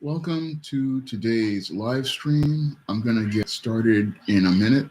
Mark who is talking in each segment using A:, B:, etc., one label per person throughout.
A: Welcome to today's live stream. I'm going to get started in a minute.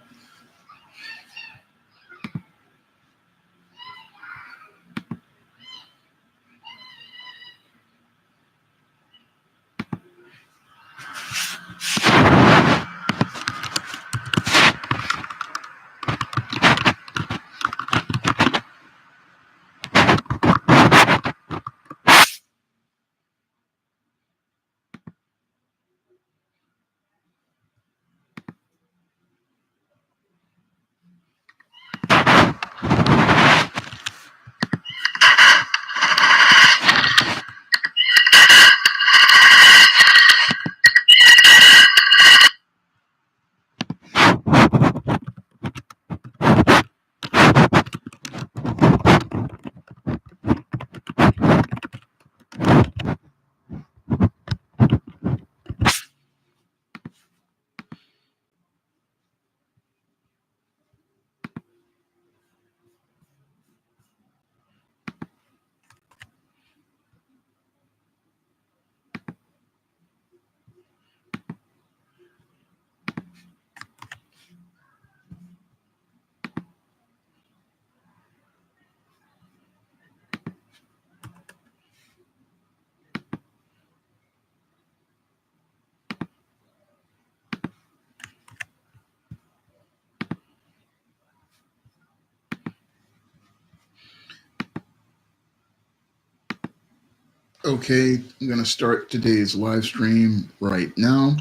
A: Okay, I'm going to start today's live stream right now.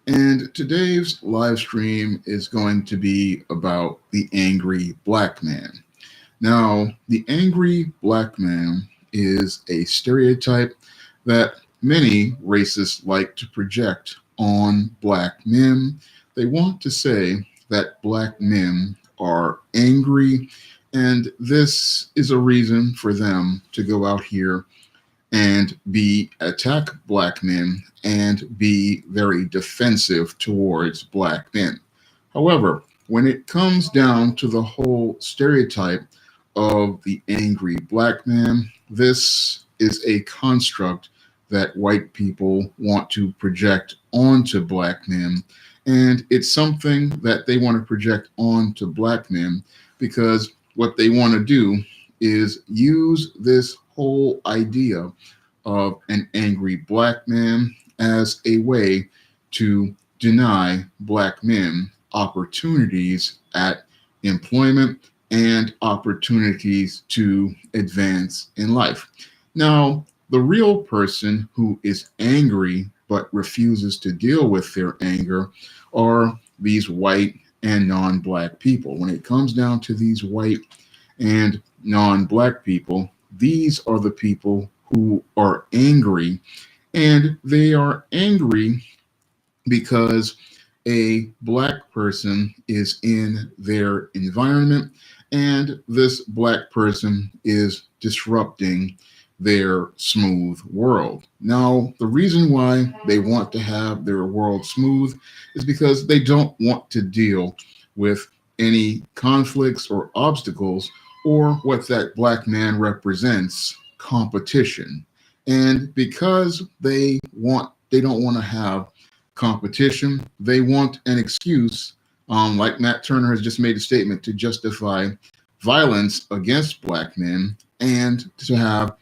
A: And today's live stream is going to be about the angry black man. Now, the angry black man is a stereotype that many racists like to project on black men. They want to say that black men are angry, and this is a reason for them to go out here and attack black men and be very defensive towards black men. However, when it comes down to the whole stereotype of the angry black man, this is a construct that white people want to project onto black men. And it's something that they want to project onto black men because what they want to do is use this whole idea of an angry black man as a way to deny black men opportunities at employment and opportunities to advance in life. Now, the real person who is angry but refuses to deal with their anger are these white and non-black people. When it comes down to these white and non-black people, these are the people who are angry, and they are angry because a black person is in their environment and this black person is disrupting their smooth world. Now, the reason why they want to have their world smooth is because they don't want to deal with any conflicts or obstacles or what that black man represents, competition. And because they don't want to have competition, they want an excuse, like Matt Turner has just made a statement, to justify violence against black men and to have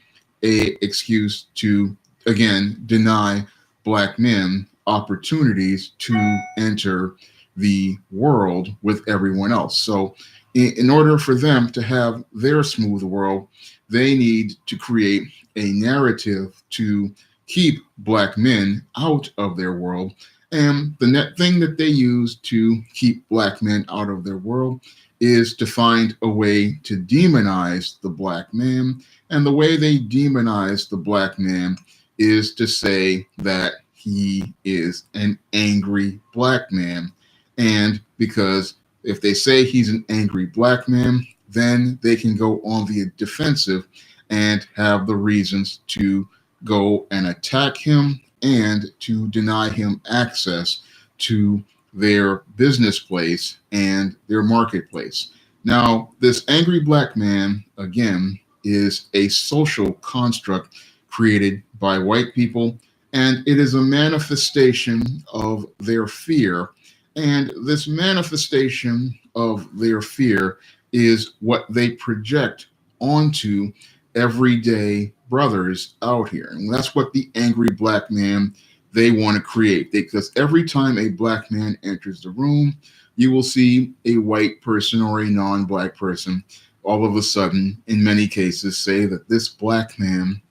A: a excuse to again deny black men opportunities to enter the world with everyone else. So in order for them to have their smooth world, they need to create a narrative to keep black men out of their world. And the net thing that they use to keep black men out of their world is to find a way to demonize the black man. And the way they demonize the black man is to say that he is an angry black man. And because if they say he's an angry black man, then they can go on the defensive and have the reasons to go and attack him and to deny him access to their business place and their marketplace. Now, this angry black man, again, is a social construct created by white people and it is a manifestation of their fear. And this manifestation of their fear is what they project onto everyday brothers out here. And that's what the angry black man they want to create. Because every time a black man enters the room, you will see a white person or a non black person all of a sudden, in many cases, say that this black man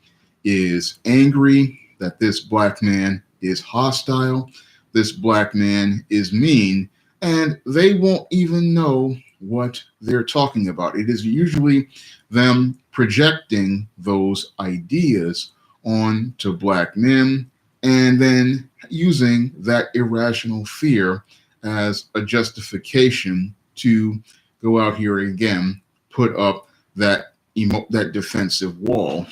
A: is angry, that this black man is hostile, this black man is mean, and they won't even know what they're talking about. It is usually them projecting those ideas onto black men and then using that irrational fear as a justification to go out here again, put up that defensive wall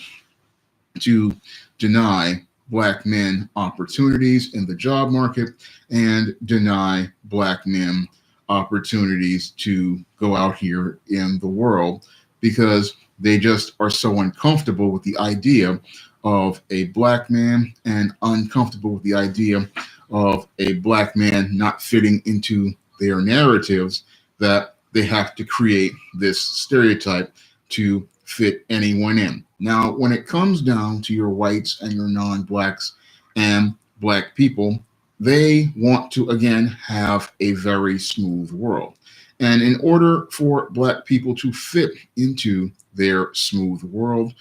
A: to deny black men opportunities in the job market and deny black men opportunities to go out here in the world because they just are so uncomfortable with the idea of a black man and uncomfortable with the idea of a black man not fitting into their narratives that they have to create this stereotype to fit anyone in. Now, when it comes down to your whites and your non-blacks and black people, they want to again have a very smooth world. And in order for black people to fit into their smooth world,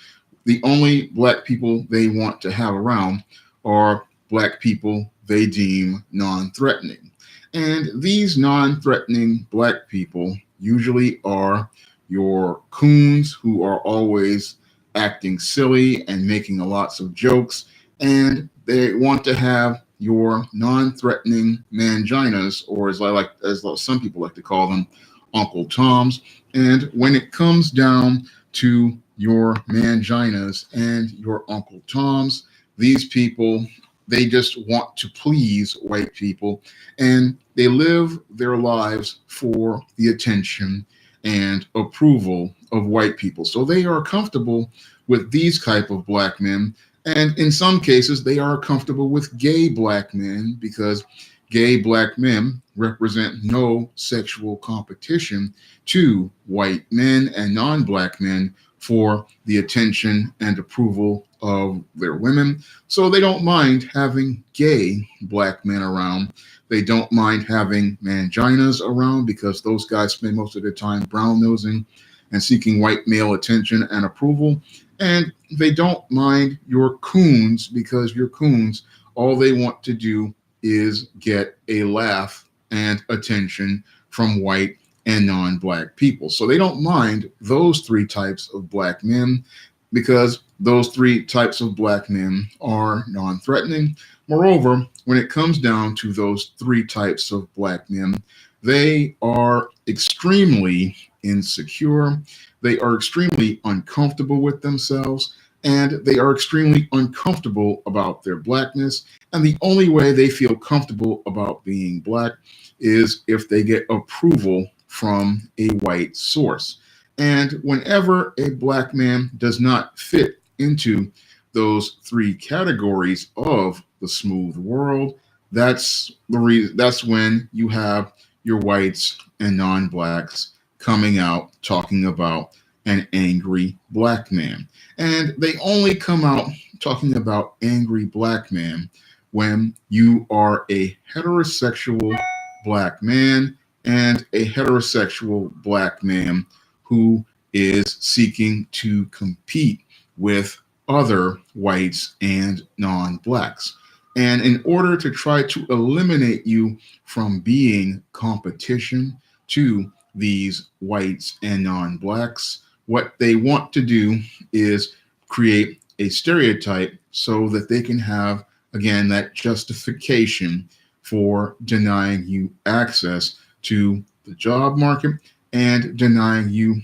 A: the only black people they want to have around are black people they deem non-threatening. And these non-threatening black people usually are your coons who are always acting silly and making lots of jokes, and they want to have your non-threatening manginas, or as some people like to call them, Uncle Toms. And when it comes down to your manginas and your Uncle Toms, these people they just want to please white people, and they live their lives for the attention and approval of white people. So they are comfortable with these type of black men. And in some cases, they are comfortable with gay black men because gay black men represent no sexual competition to white men and non-black men for the attention and approval of their women. So they don't mind having gay black men around. They don't mind having manginas around because those guys spend most of their time brown nosing and seeking white male attention and approval. And they don't mind your coons because your coons, all they want to do is get a laugh and attention from white and non-black people. So they don't mind those three types of black men because those three types of black men are non-threatening. Moreover, when it comes down to those three types of black men, they are extremely insecure, they are extremely uncomfortable with themselves, and they are extremely uncomfortable about their blackness. And the only way they feel comfortable about being black is if they get approval from a white source. And whenever a black man does not fit into those three categories of the smooth world, that's the reason. That's when you have your whites and non-blacks coming out talking about an angry black man. And they only come out talking about angry black man when you are a heterosexual black man and a heterosexual black man who is seeking to compete with other whites and non-blacks. And in order to try to eliminate you from being competition to these whites and non-blacks, what they want to do is create a stereotype so that they can have, again, that justification for denying you access to the job market and denying you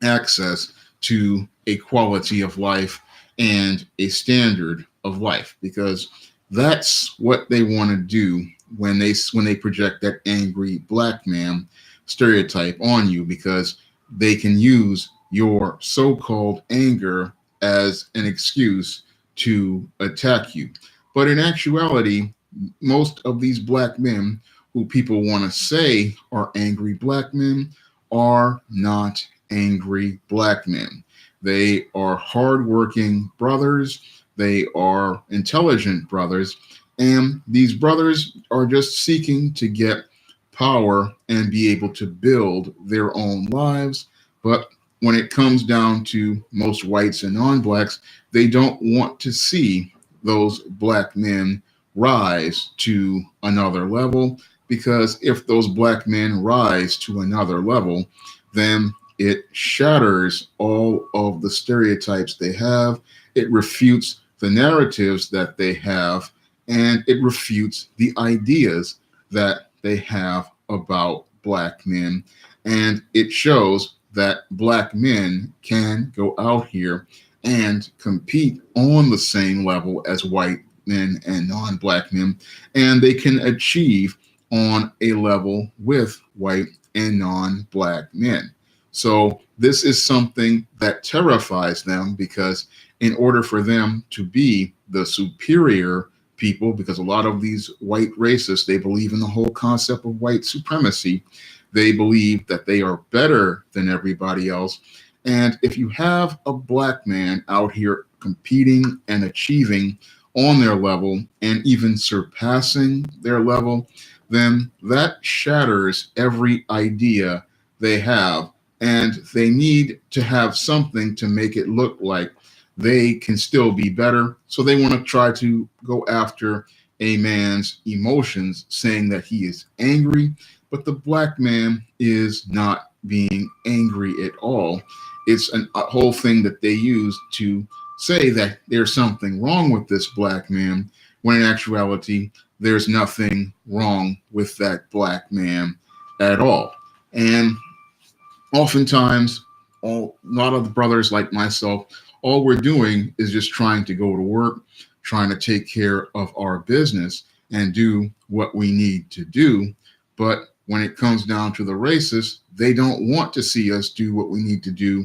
A: access to a quality of life and a standard of life, because that's what they want to do when they project that angry black man stereotype on you, because they can use your so-called anger as an excuse to attack you. But in actuality, most of these black men who people want to say are angry black men are not angry black men. They are hardworking brothers. They are intelligent brothers. And these brothers are just seeking to get power and be able to build their own lives. But when it comes down to most whites and non blacks, they don't want to see those black men rise to another level, because if those black men rise to another level, then it shatters all of the stereotypes they have. It refutes the narratives that they have, and it refutes the ideas that they have about black men. And it shows that black men can go out here and compete on the same level as white men and non-black men, and they can achieve on a level with white and non-black men. So this is something that terrifies them, because in order for them to be the superior people, because a lot of these white racists, they believe in the whole concept of white supremacy. They believe that they are better than everybody else. And if you have a black man out here competing and achieving on their level and even surpassing their level, then that shatters every idea they have. And they need to have something to make it look like they can still be better. So they want to try to go after a man's emotions, saying that he is angry, but the black man is not being angry at all. It's a whole thing that they use to say that there's something wrong with this black man, when in actuality, there's nothing wrong with that black man at all. And oftentimes, a lot of the brothers like myself, all we're doing is just trying to go to work, trying to take care of our business and do what we need to do. But when it comes down to the racists, they don't want to see us do what we need to do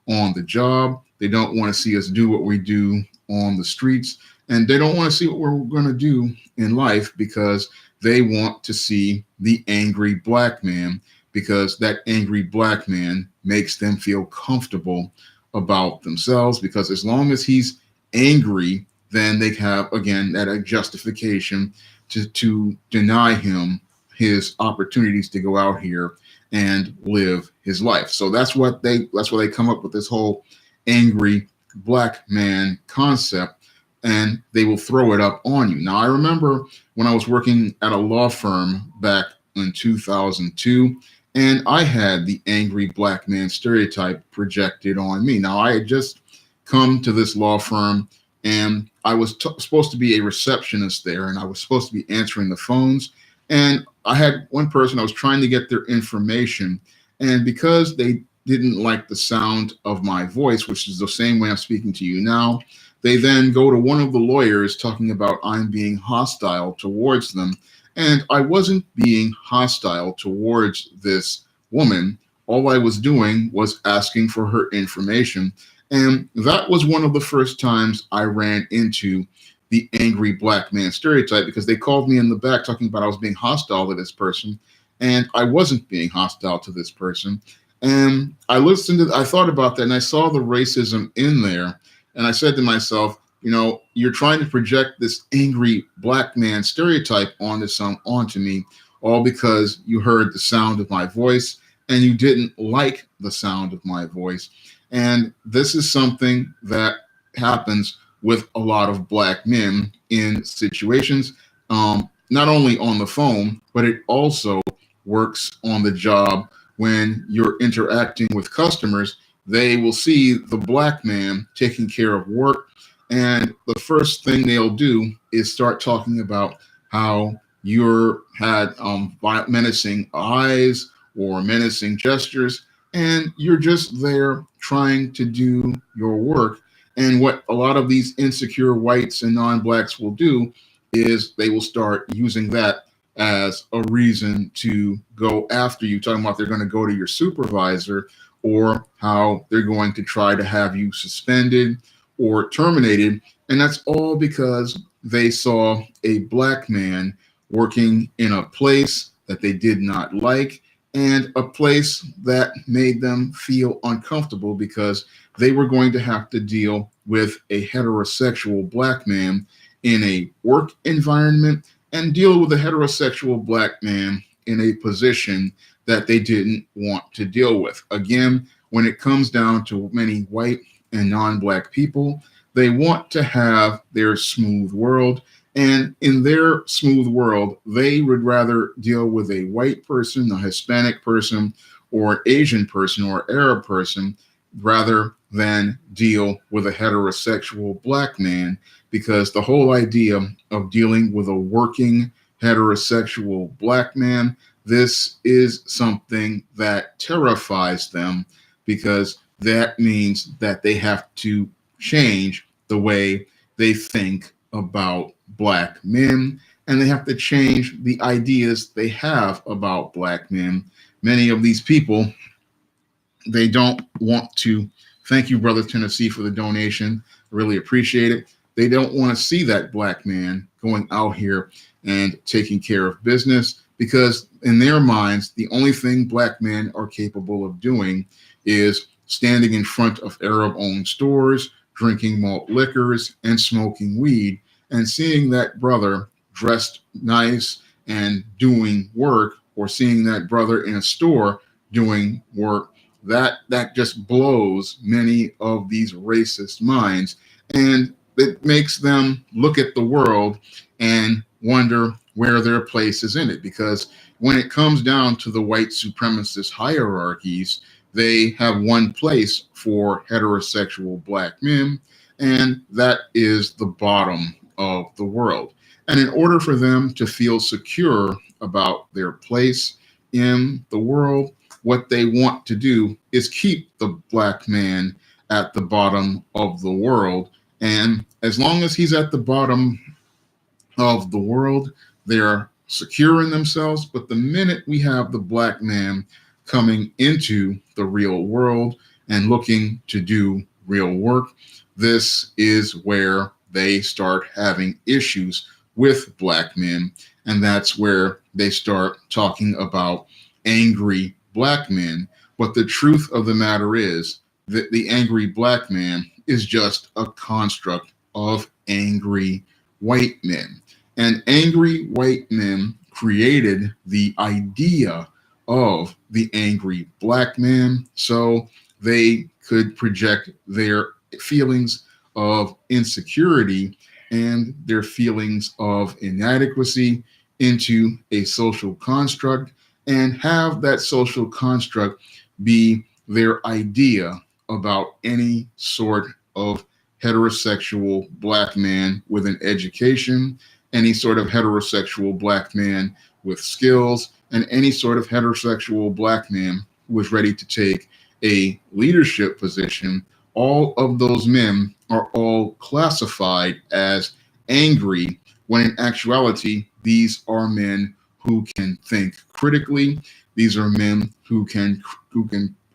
A: on the job. They don't want to see us do what we do on the streets. And they don't want to see what we're going to do in life, because they want to see the angry black man, because that angry black man makes them feel comfortable about themselves. Because as long as he's angry, then they have, again, that justification to deny him his opportunities to go out here and live his life. So that's why they come up with this whole angry black man concept, and they will throw it up on you. Now, I remember when I was working at a law firm back in 2002, and I had the angry black man stereotype projected on me. Now, I had just come to this law firm, and I was supposed to be a receptionist there, and I was supposed to be answering the phones. And I had one person, I was trying to get their information, and because they didn't like the sound of my voice, which is the same way I'm speaking to you now, they then go to one of the lawyers talking about I'm being hostile towards them. And I wasn't being hostile towards this woman. All I was doing was asking for her information. And that was one of the first times I ran into the angry black man stereotype, because they called me in the back talking about I was being hostile to this person. And I wasn't being hostile to this person. And I thought about that, and I saw the racism in there. And I said to myself, you're trying to project this angry black man stereotype onto me, all because you heard the sound of my voice and you didn't like the sound of my voice. And this is something that happens with a lot of black men in situations, not only on the phone, but it also works on the job. When you're interacting with customers, they will see the black man taking care of work, and the first thing they'll do is start talking about how you're had menacing eyes or menacing gestures, and you're just there trying to do your work. And what a lot of these insecure whites and non-blacks will do is they will start using that as a reason to go after you, talking about they're going to go to your supervisor, or how they're going to try to have you suspended, or terminated. And that's all because they saw a black man working in a place that they did not like, and a place that made them feel uncomfortable because they were going to have to deal with a heterosexual black man in a work environment and deal with a heterosexual black man in a position that they didn't want to deal with. Again, when it comes down to many white and non-black people, they want to have their smooth world. And in their smooth world, they would rather deal with a white person, a Hispanic person, or Asian person, or Arab person, rather than deal with a heterosexual black man, because the whole idea of dealing with a working heterosexual black man, this is something that terrifies them, because that means that they have to change the way they think about black men, and they have to change the ideas they have about black men. Many of these people, they don't want to. Thank you, Brother Tennessee, for the donation. I really appreciate it. They don't want to see that black man going out here and taking care of business, because in their minds, the only thing black men are capable of doing is standing in front of Arab-owned stores, drinking malt liquors, and smoking weed, and seeing that brother dressed nice and doing work, or seeing that brother in a store doing work, that just blows many of these racist minds, and it makes them look at the world and wonder where their place is in it. Because when it comes down to the white supremacist hierarchies, they have one place for heterosexual black men, and that is the bottom of the world. And in order for them to feel secure about their place in the world, what they want to do is keep the black man at the bottom of the world. And as long as he's at the bottom of the world, they're secure in themselves. But the minute we have the black man coming into the real world and looking to do real work, this is where they start having issues with black men. And that's where they start talking about angry black men. But the truth of the matter is that the angry black man is just a construct of angry white men. And angry white men created the idea of the angry black man so they could project their feelings of insecurity and their feelings of inadequacy into a social construct, and have that social construct be their idea about any sort of heterosexual black man with an education, any sort of heterosexual black man with skills, and any sort of heterosexual black man who is ready to take a leadership position. All of those men are all classified as angry, when in actuality, these are men who can think critically. These are men who can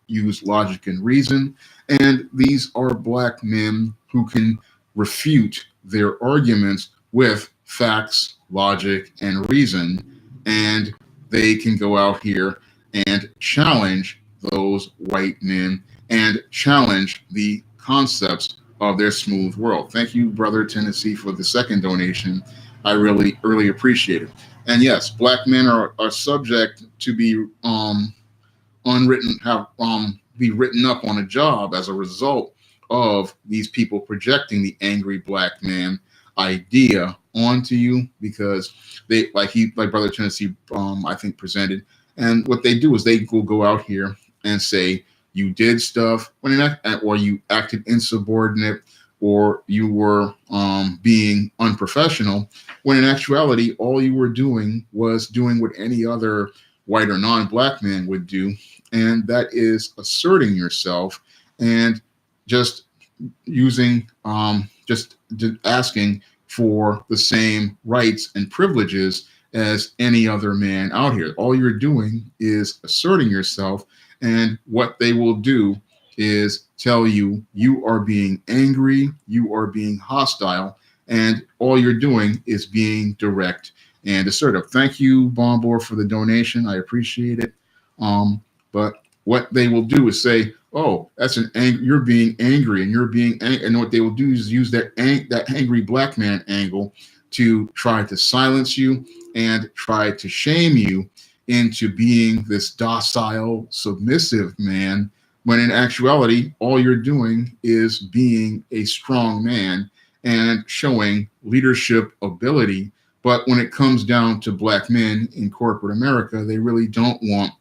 A: use logic and reason, and these are black men who can refute their arguments with facts, logic, and reason, and they can go out here and challenge those white men and challenge the concepts of their smooth world. Thank you, Brother Tennessee, for the second donation. I really appreciate it. And yes, black men are subject to be be written up on a job as a result of these people projecting the angry black man idea onto you, because they like Brother Tennessee I think presented, and what they do is they will go out here and say you did stuff or you acted insubordinate, or you were being unprofessional, when in actuality all you were doing was doing what any other white or non-black man would do, and that is asserting yourself and just using just asking for the same rights and privileges as any other man out here. All you're doing is asserting yourself, and what they will do is tell you you are being angry, you are being hostile, and all you're doing is being direct and assertive. Thank you, Bombor, for the donation. I appreciate it. But what they will do is say, "Oh, that's you're being angry, and you're being and what they will do is use that angry black man angle to try to silence you and try to shame you into being this docile, submissive man, when in actuality, all you're doing is being a strong man and showing leadership ability. But when it comes down to black men in corporate America, they really don't want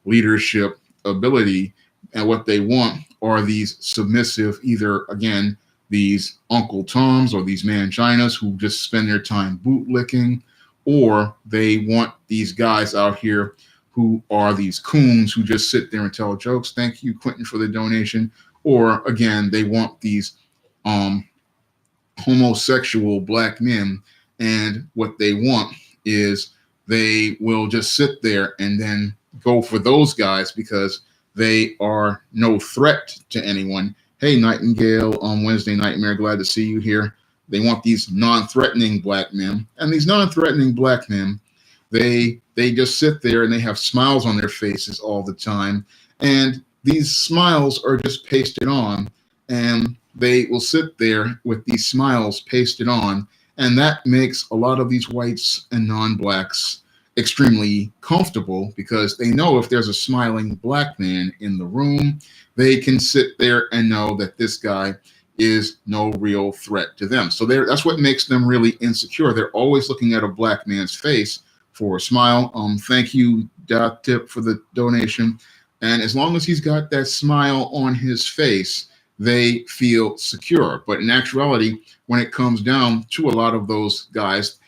A: leadership ability. And what they want are these submissive, either, again, these Uncle Toms or these Manginas who just spend their time bootlicking, or they want these guys out here who are these coons who just sit there and tell jokes. Thank you, Quentin, for the donation. Or again, they want these homosexual black men, and what they want is they will just sit there and then go for those guys because they are no threat to anyone. Hey, Nightingale, on Wednesday Nightmare, glad to see you here. They want these non-threatening black men, and these non-threatening black men, they just sit there and they have smiles on their faces all the time, and these smiles are just pasted on, and they will sit there with these smiles pasted on, and that makes a lot of these whites and non-blacks extremely comfortable because they know if there's a smiling black man in the room, they can sit there and know that this guy is no real threat to them. So that's what makes them really insecure. They're always looking at a black man's face for a smile. Thank you, Doc Tip, for the donation. And as long as he's got that smile on his face, they feel secure. But in actuality, when it comes down to a lot of those guys,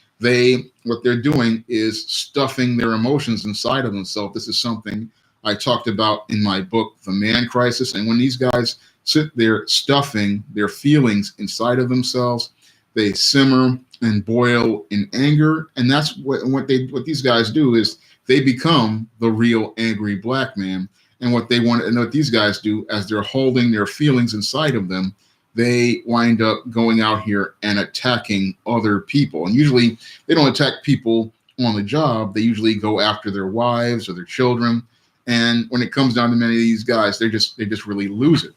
A: what they're doing is stuffing their emotions inside of themselves. This is something I talked about in my book, The Man Crisis. And when these guys sit there stuffing their feelings inside of themselves, they simmer and boil in anger. And that's what these guys do is they become the real angry black man. And what they want, and what these guys do as they're holding their feelings inside of them, they wind up going out here and attacking other people. And usually they don't attack people on the job. They usually go after their wives or their children. And when it comes down to many of these guys, they just really lose it.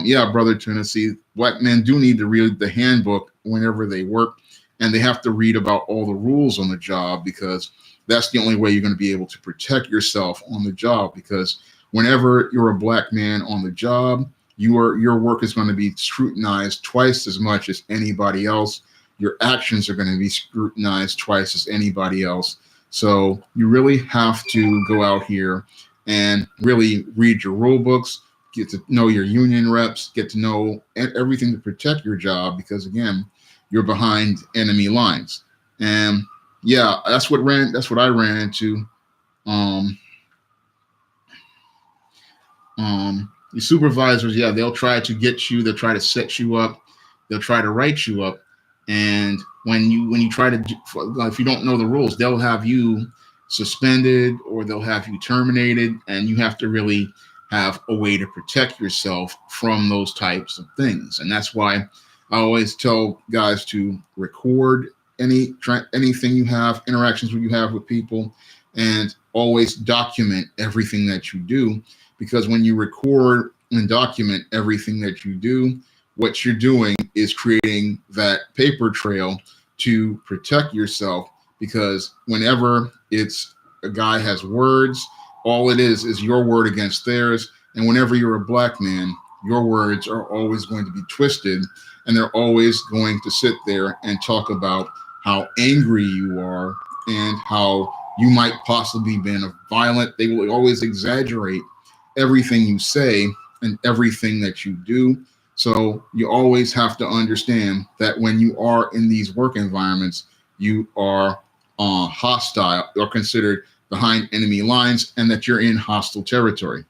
A: Yeah, Brother Tennessee, black men do need to read the handbook whenever they work, and they have to read about all the rules on the job, because that's the only way you're going to be able to protect yourself on the job. Because whenever you're a black man on the job, your work is going to be scrutinized twice as much as anybody else. Your actions are going to be scrutinized twice as anybody else. So you really have to go out here and really read your rule books, get to know your union reps, get to know everything to protect your job, because again, you're behind enemy lines. And yeah, that's what I ran into. The supervisors, yeah, they'll try to get you, they'll try to set you up, they'll try to write you up. And when you try to, if you don't know the rules, they'll have you suspended or they'll have you terminated, and you have to really have a way to protect yourself from those types of things. And that's why I always tell guys to record anything you have, interactions you have with people, and always document everything that you do. Because when you record and document everything that you do, what you're doing is creating that paper trail to protect yourself. Because whenever it's a guy has words, all it is your word against theirs. And whenever you're a black man, your words are always going to be twisted, and they're always going to sit there and talk about how angry you are and how you might possibly been violent. They will always exaggerate everything you say and everything that you do. So you always have to understand that when you are in these work environments, you are hostile or considered behind enemy lines, and that you're in hostile territory.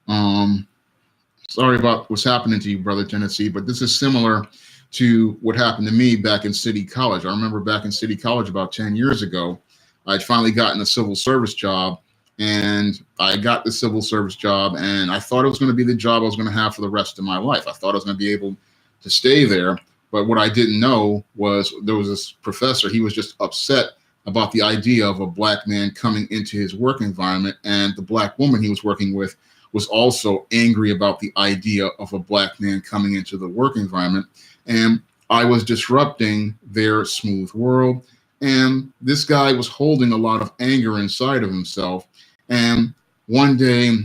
A: Sorry about what's happening to you, Brother Tennessee, but this is similar to what happened to me back in City College. I remember back in City College about 10 years ago, I'd finally gotten a civil service job, and I got the civil service job, and I thought it was going to be the job I was going to have for the rest of my life. I thought I was going to be able to stay there. But what I didn't know was there was this professor, he was just upset about the idea of a black man coming into his work environment, and the black woman he was working with was also angry about the idea of a black man coming into the work environment. And I was disrupting their smooth world. And this guy was holding a lot of anger inside of himself. And one day,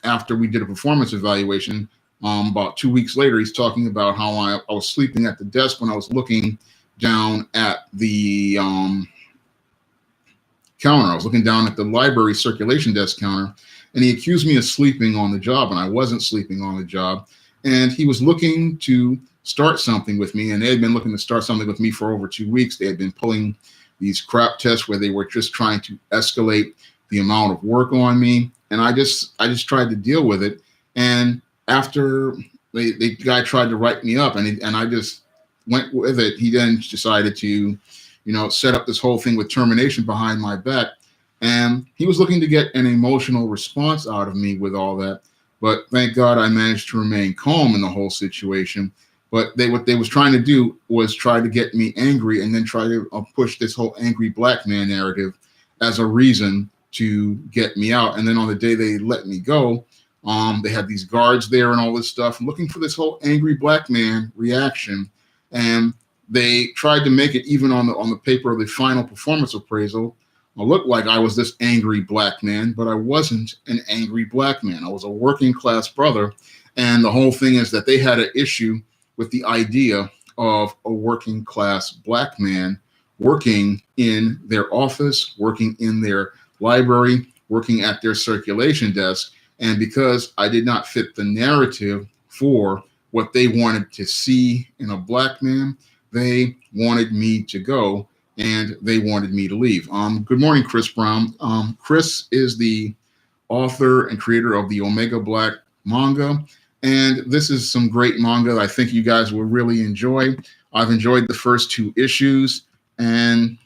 A: after we did a performance evaluation, about 2 weeks later, he's talking about how I was sleeping at the desk when I was looking down at the counter. I was looking down at the library circulation desk counter, and he accused me of sleeping on the job, and I wasn't sleeping on the job. And he was looking to start something with me, and they had been looking to start something with me for over 2 weeks. They had been pulling these crap tests where they were just trying to escalate the amount of work on me, and I just tried to deal with it. And after the guy tried to write me up, and I just went with it, he then decided to, set up this whole thing with termination behind my back. And he was looking to get an emotional response out of me with all that. But thank God I managed to remain calm in the whole situation. But what they was trying to do was try to get me angry, and then try to push this whole angry black man narrative as a reason to get me out. And then on the day they let me go, they had these guards there and all this stuff, looking for this whole angry black man reaction. And they tried to make it, even on the paper of the final performance appraisal, look like I was this angry black man, but I wasn't an angry black man. I was a working class brother. And the whole thing is that they had an issue with the idea of a working class black man working in their office, working in their library, working at their circulation desk. And because I did not fit the narrative for what they wanted to see in a black man, they wanted me to go, and they wanted me to leave. Good morning, Chris Brown. Chris is the author and creator of the Omega Black manga, and this is some great manga that I think you guys will really enjoy. I've enjoyed the first 2 issues, and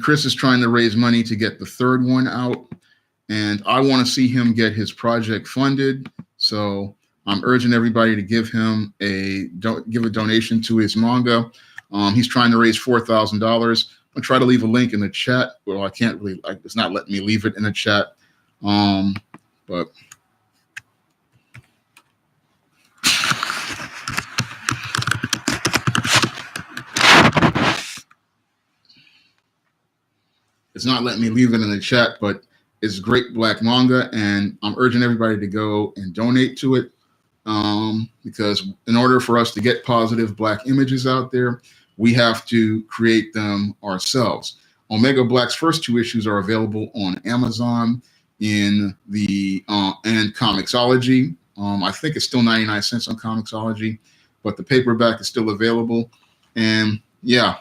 A: Chris is trying to raise money to get the 3rd one out, and I want to see him get his project funded. So I'm urging everybody to give him a donation to his manga. He's trying to raise $4,000. I'm gonna try to leave a link in the chat. Well, I can't really, it's not letting me leave it in the chat. But it's not letting me leave it in the chat, but it's great black manga, and I'm urging everybody to go and donate to it. Because in order for us to get positive black images out there, we have to create them ourselves. Omega Black's first 2 issues are available on Amazon in the and Comixology. I think it's still 99 cents on Comixology, but the paperback is still available. And yeah,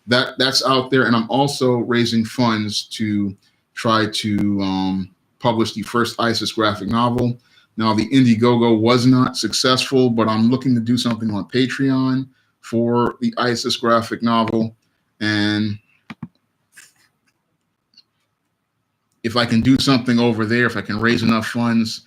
A: that's out there. And I'm also raising funds to try to publish the first ISIS graphic novel. Now, the Indiegogo was not successful, but I'm looking to do something on Patreon for the ISIS graphic novel. And if I can do something over there, if I can raise enough funds,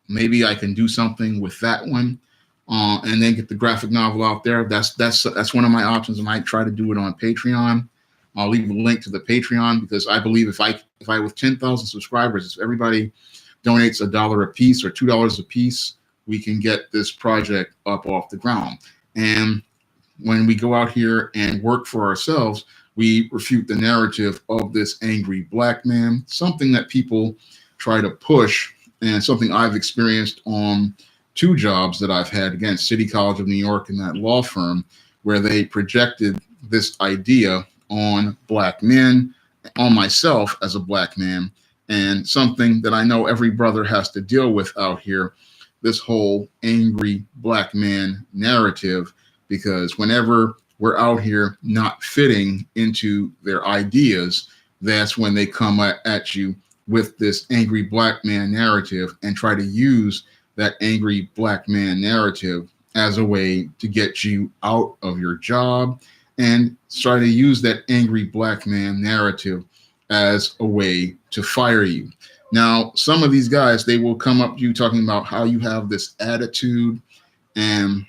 A: maybe I can do something with that one, and then get the graphic novel out there. That's one of my options. I might try to do it on Patreon. I'll leave a link to the Patreon, because I believe if I with 10,000 subscribers, if everybody donates $1 a piece or $2 a piece, we can get this project up off the ground. And when we go out here and work for ourselves, we refute the narrative of this angry black man, something that people try to push, and something I've experienced on 2 jobs that I've had, again, City College of New York and that law firm, where they projected this idea on black men, on myself as a black man, and something that I know every brother has to deal with out here, this whole angry black man narrative, because whenever we're out here not fitting into their ideas, that's when they come at you with this angry black man narrative and try to use that angry black man narrative as a way to get you out of your job and try to use that angry black man narrative as a way to fire you. Now, some of these guys, they will come up to you talking about how you have this attitude, and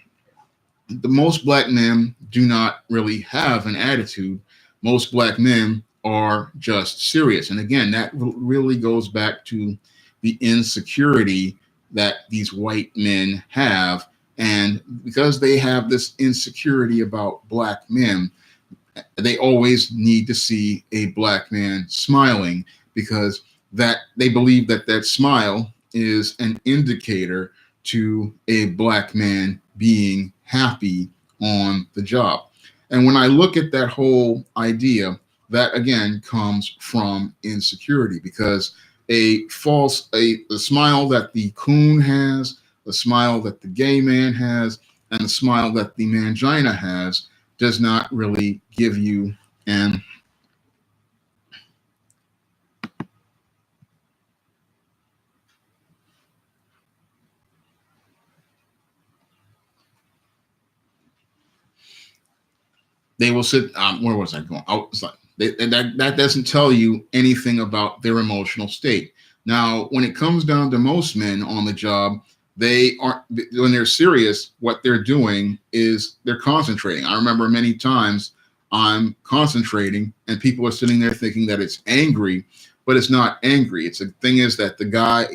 A: the most black men do not really have an attitude. Most black men are just serious. And again, that really goes back to the insecurity that these white men have. And because they have this insecurity about black men, they always need to see a black man smiling, because that they believe that that smile is an indicator to a black man being happy on the job. And when I look at that whole idea, that again comes from insecurity, because a smile that the coon has, the smile that the gay man has, and the smile that the mangina has does not really give you an they will sit. Where was I going? That doesn't tell you anything about their emotional state. Now, when it comes down to most men on the job, they aren't. When they're serious, what they're doing is they're concentrating. I remember many times I'm concentrating, and people are sitting there thinking that it's angry, but it's not angry. It's the thing is that the guy,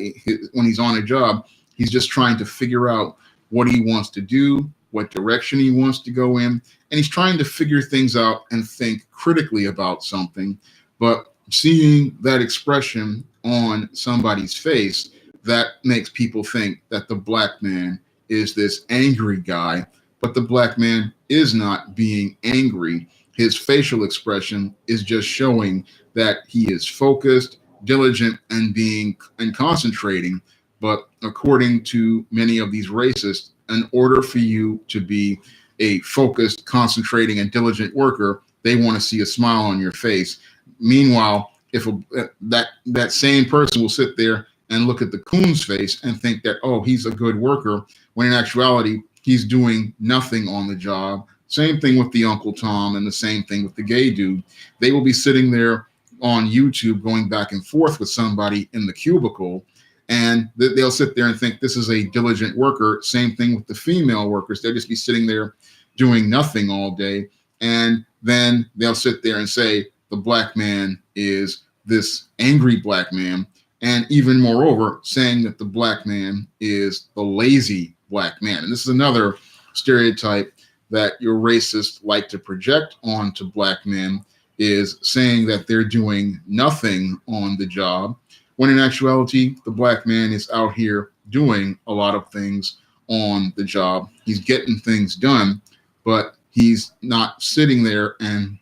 A: when he's on a job, he's just trying to figure out what he wants to do, what direction he wants to go in, and he's trying to figure things out and think critically about something. But seeing that expression on somebody's face, that makes people think that the black man is this angry guy, but the black man is not being angry. His facial expression is just showing that he is focused, diligent, and concentrating. But according to many of these racists, in order for you to be a focused, concentrating, and diligent worker, they want to see a smile on your face. Meanwhile, if that same person will sit there and look at the coon's face and think that, oh, he's a good worker, when in actuality, he's doing nothing on the job. Same thing with the Uncle Tom, and the same thing with the gay dude. They will be sitting there on YouTube going back and forth with somebody in the cubicle, and they'll sit there and think this is a diligent worker. Same thing with the female workers. They'll just be sitting there doing nothing all day, and then they'll sit there and say the black man is this angry black man, and even moreover, saying that the black man is the lazy black man. And this is another stereotype that your racists like to project onto black men, is saying that they're doing nothing on the job, when in actuality, the black man is out here doing a lot of things on the job. He's getting things done, but he's not sitting there and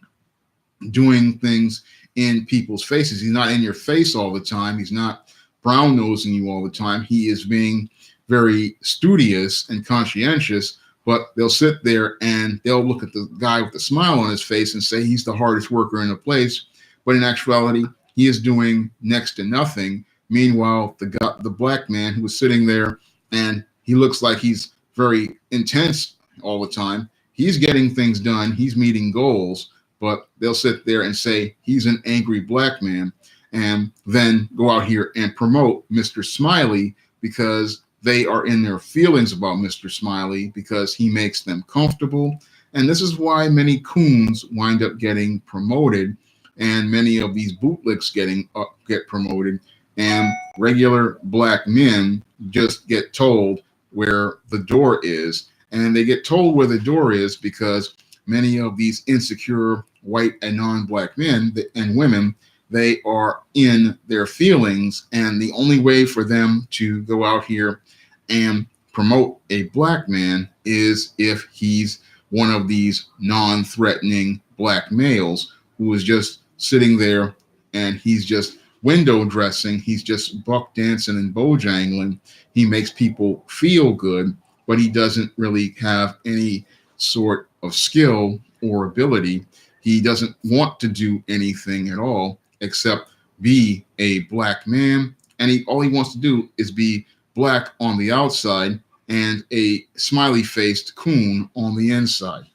A: doing things in people's faces. He's not in your face all the time. He's not brown nosing you all the time. He is being very studious and conscientious, but they'll sit there and they'll look at the guy with the smile on his face and say he's the hardest worker in the place. But in actuality, he is doing next to nothing. Meanwhile, the black man who is sitting there and he looks like he's very intense all the time, he's getting things done. He's meeting goals, but they'll sit there and say he's an angry black man, and then go out here and promote Mr. Smiley because they are in their feelings about Mr. Smiley, because he makes them comfortable. And this is why many coons wind up getting promoted, and many of these bootlicks get promoted, and regular black men just get told where the door is. And they get told where the door is because many of these insecure white and non-black men and women, they are in their feelings, and the only way for them to go out here and promote a black man is if he's one of these non-threatening black males who is just sitting there and he's just window dressing, he's just buck dancing and bojangling. He makes people feel good, but he doesn't really have any sort of skill or ability. He doesn't want to do anything at all except be a black man, and all he wants to do is be black on the outside and a smiley-faced coon on the inside.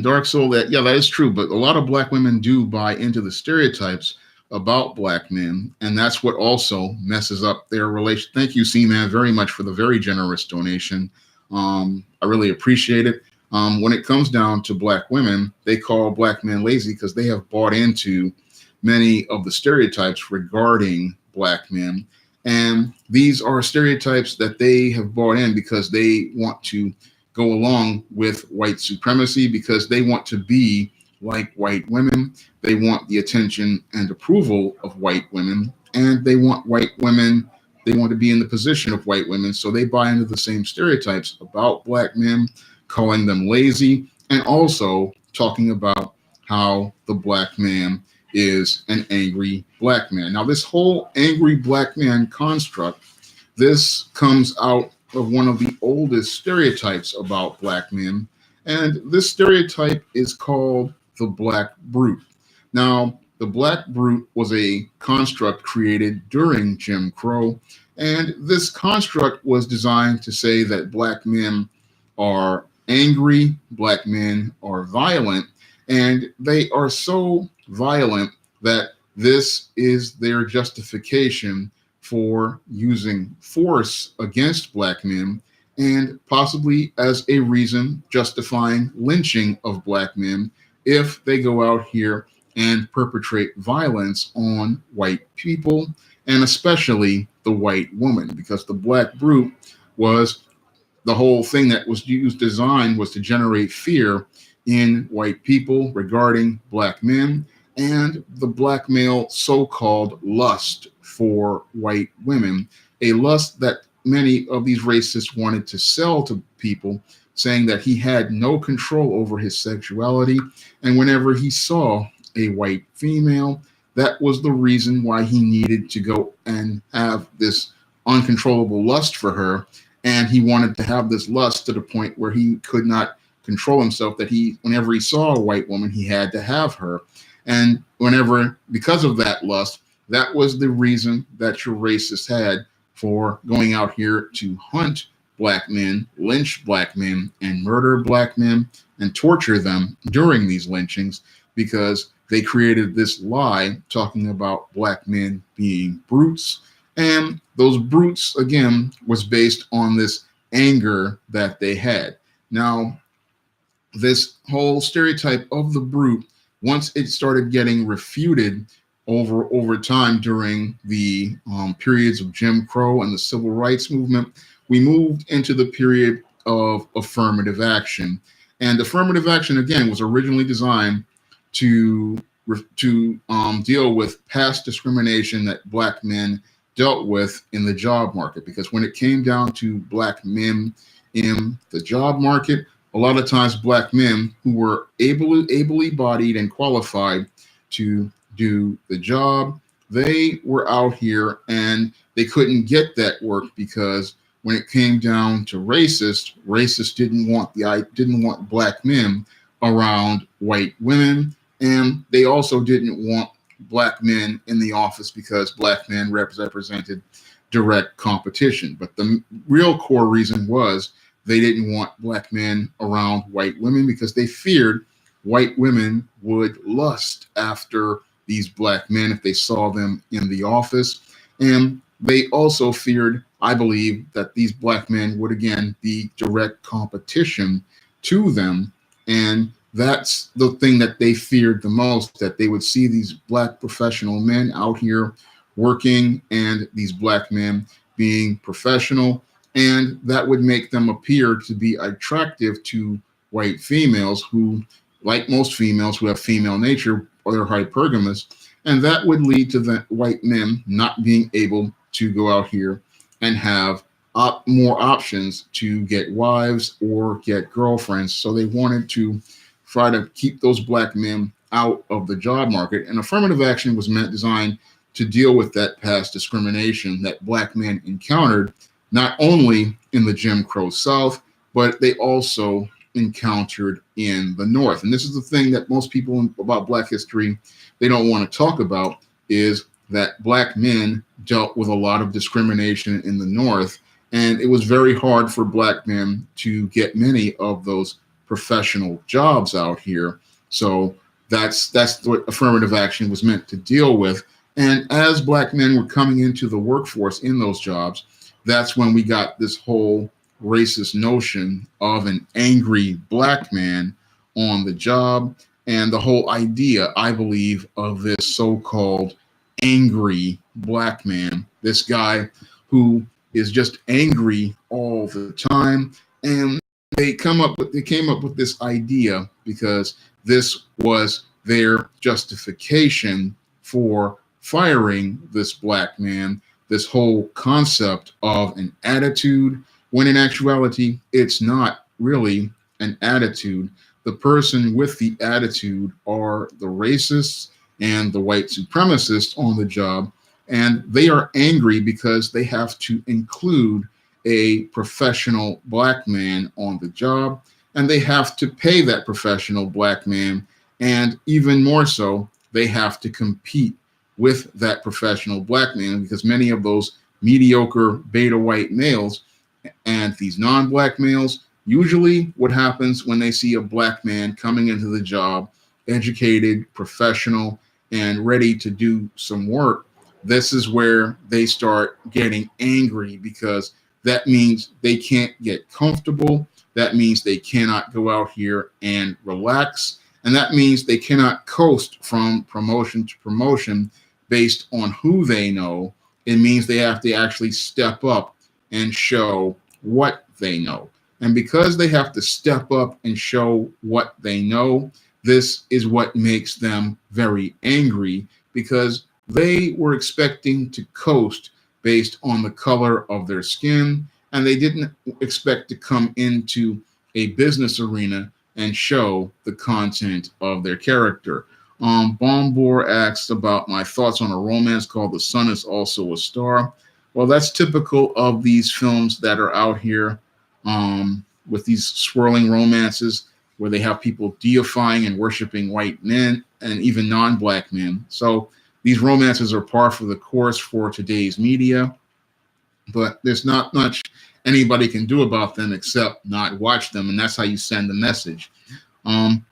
A: Dark Soul, that is true, but a lot of black women do buy into the stereotypes about black men, and that's what also messes up their relation. Thank you, C-Man, very much for the very generous donation. I really appreciate it. When it comes down to black women, they call black men lazy because they have bought into many of the stereotypes regarding black men. And these are stereotypes that they have bought in because they want to go along with white supremacy, because they want to be like white women. They want the attention and approval of white women, and they want white women. They want to be in the position of white women. So they buy into the same stereotypes about black men, calling them lazy, and also talking about how the black man is an angry black man. Now, this whole angry black man construct, this comes out of one of the oldest stereotypes about black men, and this stereotype is called the black brute. Now, the black brute was a construct created during Jim Crow, and this construct was designed to say that black men are angry, black men are violent, and they are so violent that this is their justification for using force against black men, and possibly as a reason justifying lynching of black men if they go out here and perpetrate violence on white people, and especially the white woman, because the black brute was the whole thing that was designed was to generate fear in white people regarding black men, and the black male so-called lust for white women, a lust that many of these racists wanted to sell to people, saying that he had no control over his sexuality, and whenever he saw a white female, that was the reason why he needed to go and have this uncontrollable lust for her. And he wanted to have this lust to the point where he could not control himself, that whenever he saw a white woman, he had to have her. And because of that lust, that was the reason that your racists had for going out here to hunt black men, lynch black men, and murder black men, and torture them during these lynchings, because they created this lie talking about black men being brutes. And those brutes, again, was based on this anger that they had. Now, this whole stereotype of the brute, once it started getting refuted over time during the periods of Jim Crow and the Civil Rights Movement, we moved into the period of affirmative action. And affirmative action, again, was originally designed to deal with past discrimination that black men dealt with in the job market. Because when it came down to black men in the job market, a lot of times black men who were ably bodied and qualified to do the job, they were out here and they couldn't get that work, because when it came down to racists didn't want black men around white women, and they also didn't want black men in the office because black men represented direct competition. But the real core reason was they didn't want black men around white women because they feared white women would lust after these black men if they saw them in the office. And they also feared, I believe, that these black men would again be direct competition to them. And that's the thing that they feared the most, that they would see these black professional men out here working and these black men being professional, and that would make them appear to be attractive to white females who, like most females who have female nature, or they're hypergamous, and that would lead to the white men not being able to go out here and have more options to get wives or get girlfriends. So they wanted to try to keep those black men out of the job market. And affirmative action was designed to deal with that past discrimination that black men encountered, not only in the Jim Crow South, but they also encountered in the North. And this is the thing that most people about Black history, they don't want to talk about, is that black men dealt with a lot of discrimination in the North, and it was very hard for black men to get many of those professional jobs out here. So that's what affirmative action was meant to deal with. And as black men were coming into the workforce in those jobs, that's when we got this whole racist notion of an angry black man on the job, and the whole idea, I believe, of this so-called angry black man, this guy who is just angry all the time. And they came up with this idea because this was their justification for firing this black man, this whole concept of an attitude, when in actuality, it's not really an attitude. The person with the attitude are the racists and the white supremacists on the job, and they are angry because they have to include a professional black man on the job, and they have to pay that professional black man, and even more so, they have to compete with that professional black man, because many of those mediocre beta white males and these non-black males, usually what happens when they see a black man coming into the job, educated, professional, and ready to do some work, this is where they start getting angry, because that means they can't get comfortable. That means they cannot go out here and relax. And that means they cannot coast from promotion to promotion based on who they know. It means they have to actually step up and show what they know. And because they have to step up and show what they know, this is what makes them very angry, because they were expecting to coast based on the color of their skin, and they didn't expect to come into a business arena and show the content of their character. Bombor asked about my thoughts on a romance called The Sun Is Also a Star. Well, that's typical of these films that are out here, with these swirling romances where they have people deifying and worshiping white men and even non-black men. So these romances are par for the course for today's media, but there's not much anybody can do about them except not watch them, and that's how you send the message.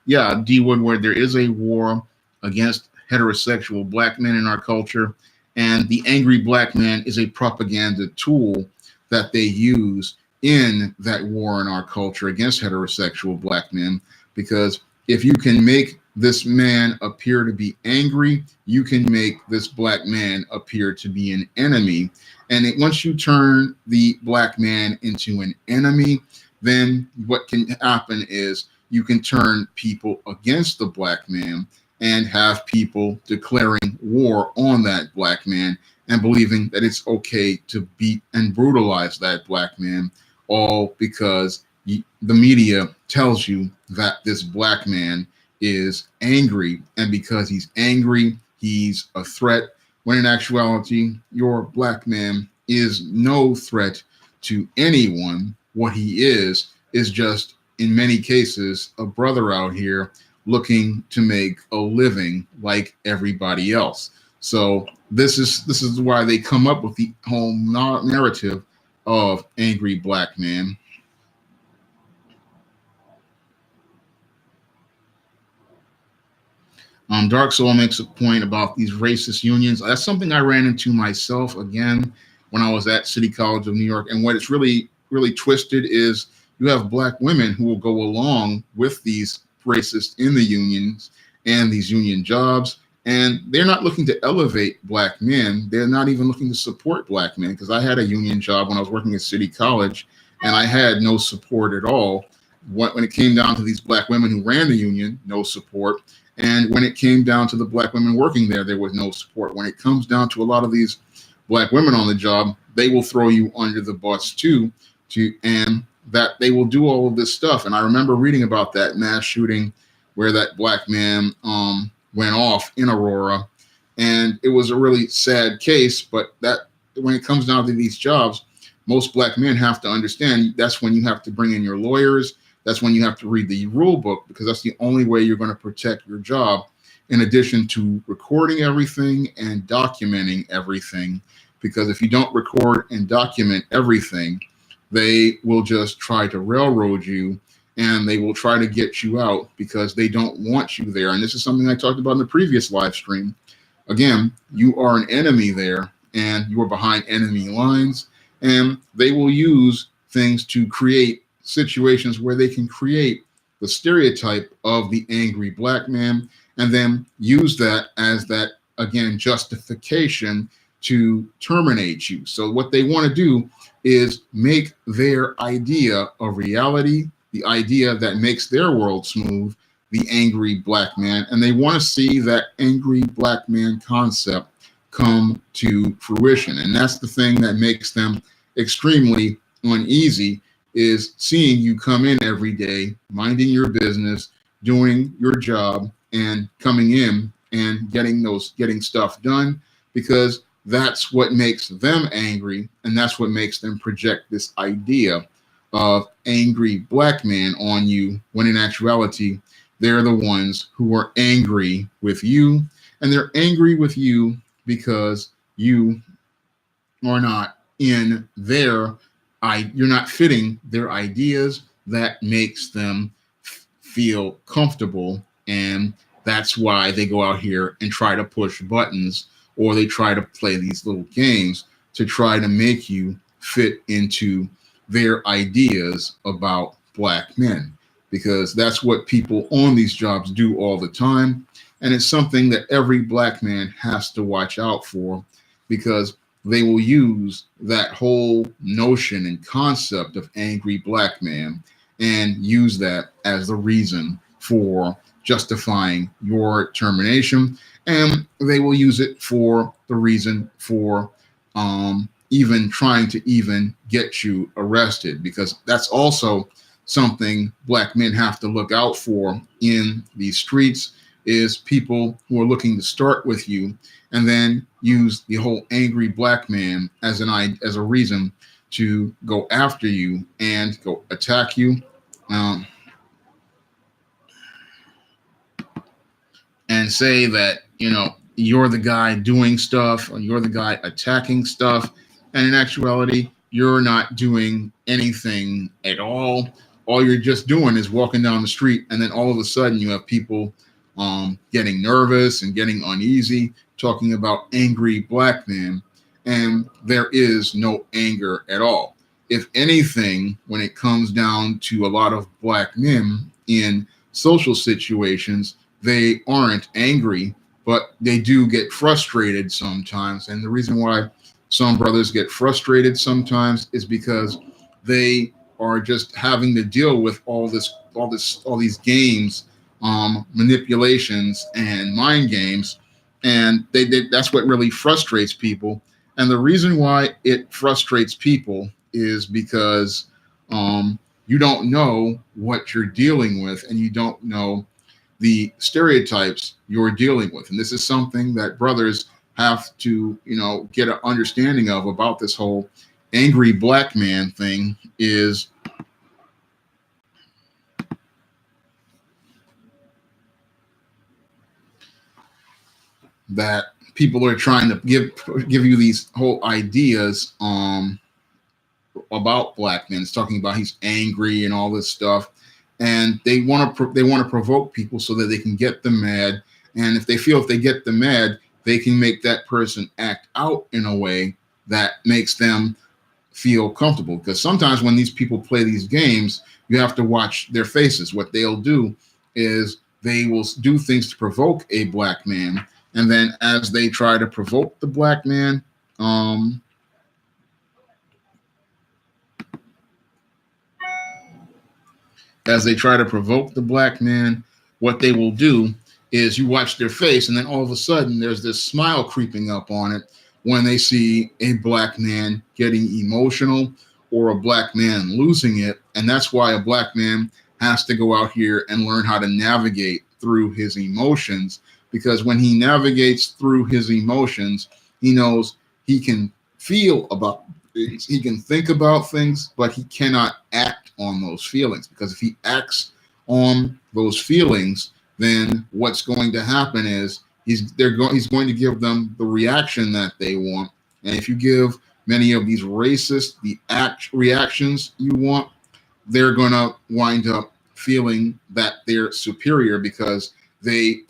A: Yeah, D. Woodward, there is a war against heterosexual black men in our culture, and the angry black man is a propaganda tool that they use in that war in our culture against heterosexual black men, because if you can make this man appear to be angry, you can make this black man appear to be an enemy. And once you turn the black man into an enemy, then what can happen is you can turn people against the black man and have people declaring war on that black man and believing that it's okay to beat and brutalize that black man, all because the media tells you that this black man is angry, and because he's angry, he's a threat, when in actuality, your black man is no threat to anyone. What he is just, in many cases, a brother out here looking to make a living like everybody else. So this is why they come up with the whole narrative of angry black man. Dark Soul makes a point about these racist unions. That's something I ran into myself again when I was at City College of New York. And what it's really twisted is you have black women who will go along with these racists in the unions and these union jobs, and they're not looking to elevate black men. They're not even looking to support black men, because I had a union job when I was working at City College, and I had no support at all. When it came down to these black women who ran the union, no support. And when it came down to the black women working there was no support. When it comes down to a lot of these black women on the job, they will throw you under the bus too, and that they will do all of this stuff. And I remember reading about that mass shooting where that black man went off in Aurora, and it was a really sad case. But that when it comes down to these jobs, most black men have to understand that's when you have to bring in your lawyers. That's when you have to read the rule book, because that's the only way you're going to protect your job, in addition to recording everything and documenting everything, because if you don't record and document everything, they will just try to railroad you, and they will try to get you out because they don't want you there. And this is something I talked about in the previous live stream. Again, you are an enemy there, and you are behind enemy lines, and they will use things to create situations where they can create the stereotype of the angry black man, and then use that as that, again, justification to terminate you. So what they want to do is make their idea a reality, the idea that makes their world smooth, the angry black man, and they want to see that angry black man concept come to fruition. And that's the thing that makes them extremely uneasy, is seeing you come in every day, minding your business, doing your job, and coming in and getting stuff done, because that's what makes them angry, and that's what makes them project this idea of angry black man on you, when in actuality, they're the ones who are angry with you, and they're angry with you because you are not in their, you're not fitting their ideas that makes them feel comfortable, and that's why they go out here and try to push buttons, or they try to play these little games to try to make you fit into their ideas about black men, because that's what people on these jobs do all the time. And it's something that every black man has to watch out for, because they will use that whole notion and concept of angry black man and use that as the reason for justifying your termination. And they will use it for the reason for even trying to even get you arrested, because that's also something black men have to look out for in these streets, is people who are looking to start with you and then use the whole angry black man as a reason to go after you and go attack you, and say that, you know, you're the guy doing stuff, or you're the guy attacking stuff, and in actuality, you're not doing anything at all. All you're just doing is walking down the street, and then all of a sudden you have people getting nervous and getting uneasy, talking about angry black men, and there is no anger at all. If anything, when it comes down to a lot of black men in social situations, they aren't angry, but they do get frustrated sometimes. And the reason why some brothers get frustrated sometimes is because they are just having to deal with all these games, manipulations and mind games, and that's what really frustrates people. And the reason why it frustrates people is because you don't know what you're dealing with, and you don't know the stereotypes you're dealing with. And this is something that brothers have to, you know, get an understanding of about this whole angry black man thing, is that people are trying to give you these whole ideas about black men. It's talking about he's angry and all this stuff, and they want to provoke people so that they can get them mad. And if they feel if they get them mad, they can make that person act out in a way that makes them feel comfortable. Because sometimes when these people play these games, you have to watch their faces. What they'll do is they will do things to provoke a black man, and then as they try to provoke the black man, what they will do is you watch their face, and then all of a sudden there's this smile creeping up on it when they see a black man getting emotional or a black man losing it. And that's why a black man has to go out here and learn how to navigate through his emotions, because when he navigates through his emotions, he knows he can feel about things, he can think about things, but he cannot act on those feelings, because if he acts on those feelings, then what's going to happen is he's going to give them the reaction that they want, And if you give many of these racists the reactions you want, they're going to wind up feeling that they're superior because they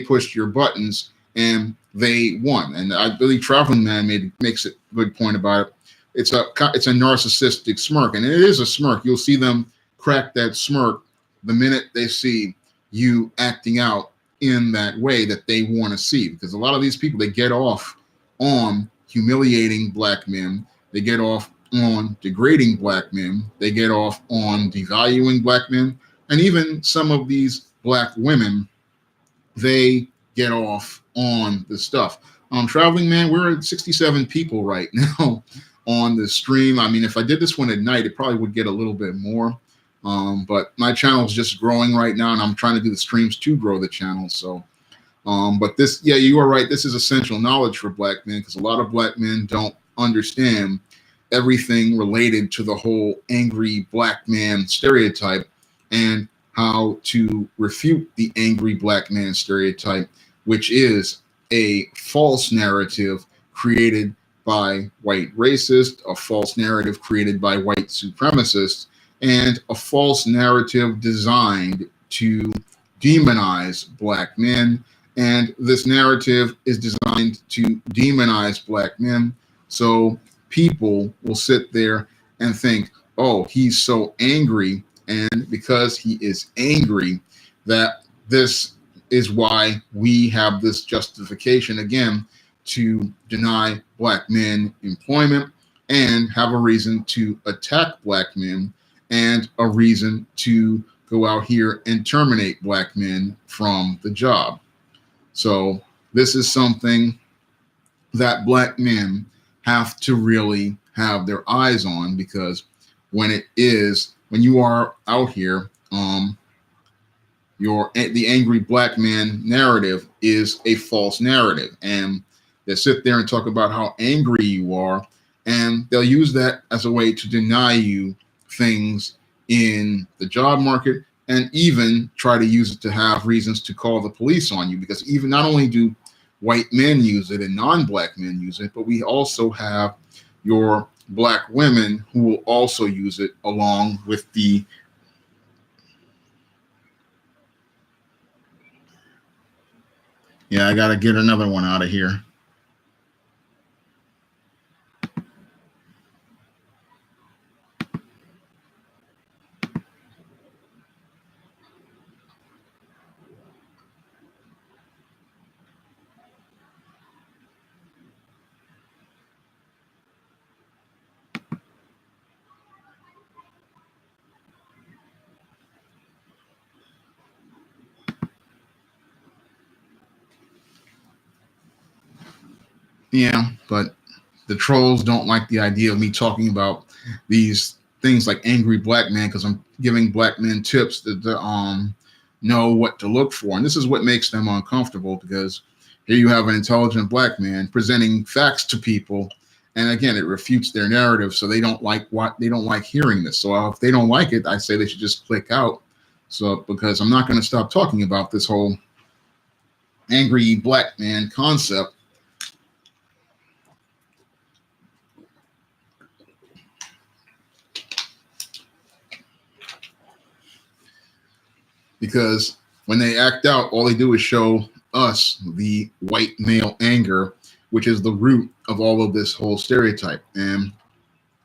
A: pushed your buttons and they won. And I believe Traveling Man makes a good point about it. It's a narcissistic smirk, and it is a smirk. You'll see them crack that smirk the minute they see you acting out in that way that they want to see. Because a lot of these people, they get off on humiliating black men. They get off on degrading black men. They get off on devaluing black men. And even some of these black women, they get off on the stuff. Traveling Man, we're at 67 people right now on the stream. I mean, if I did this one at night, it probably would get a little bit more. But my channel is just growing right now, and I'm trying to do the streams to grow the channel. So, but this, yeah, you are right. This is essential knowledge for black men because a lot of black men don't understand everything related to the whole angry black man stereotype and how to refute the angry black man stereotype, which is a false narrative created by white racists, a false narrative created by white supremacists, and a false narrative designed to demonize black men. And this narrative is designed to demonize black men. So people will sit there and think, oh, he's so angry. And because he is angry, that this is why we have this justification again to deny black men employment and have a reason to attack black men and a reason to go out here and terminate black men from the job. So this is something that black men have to really have their eyes on, because when you are out here, the angry black man narrative is a false narrative, and they sit there and talk about how angry you are, and they'll use that as a way to deny you things in the job market, and even try to use it to have reasons to call the police on you, because even not only do white men use it and non-black men use it, but we also have your black women who will also use it along with the I gotta get another one out of here. Yeah, but the trolls don't like the idea of me talking about these things like angry black men, because I'm giving black men tips to know what to look for. And this is what makes them uncomfortable, because here you have an intelligent black man presenting facts to people. And again, it refutes their narrative. So they don't like hearing this. So if they don't like it, I say they should just click out. So, because I'm not going to stop talking about this whole angry black man concept. Because when they act out, all they do is show us the white male anger, which is the root of all of this whole stereotype. And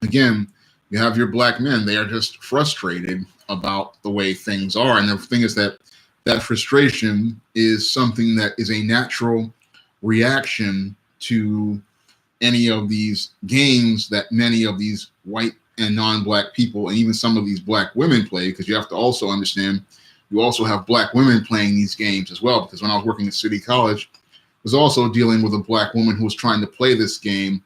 A: again, you have your black men, they are just frustrated about the way things are. And the thing is that frustration is something that is a natural reaction to any of these games that many of these white and non-black people, and even some of these black women play, because you have to also understand, you also have black women playing these games as well. Because when I was working at City College, I was also dealing with a black woman who was trying to play this game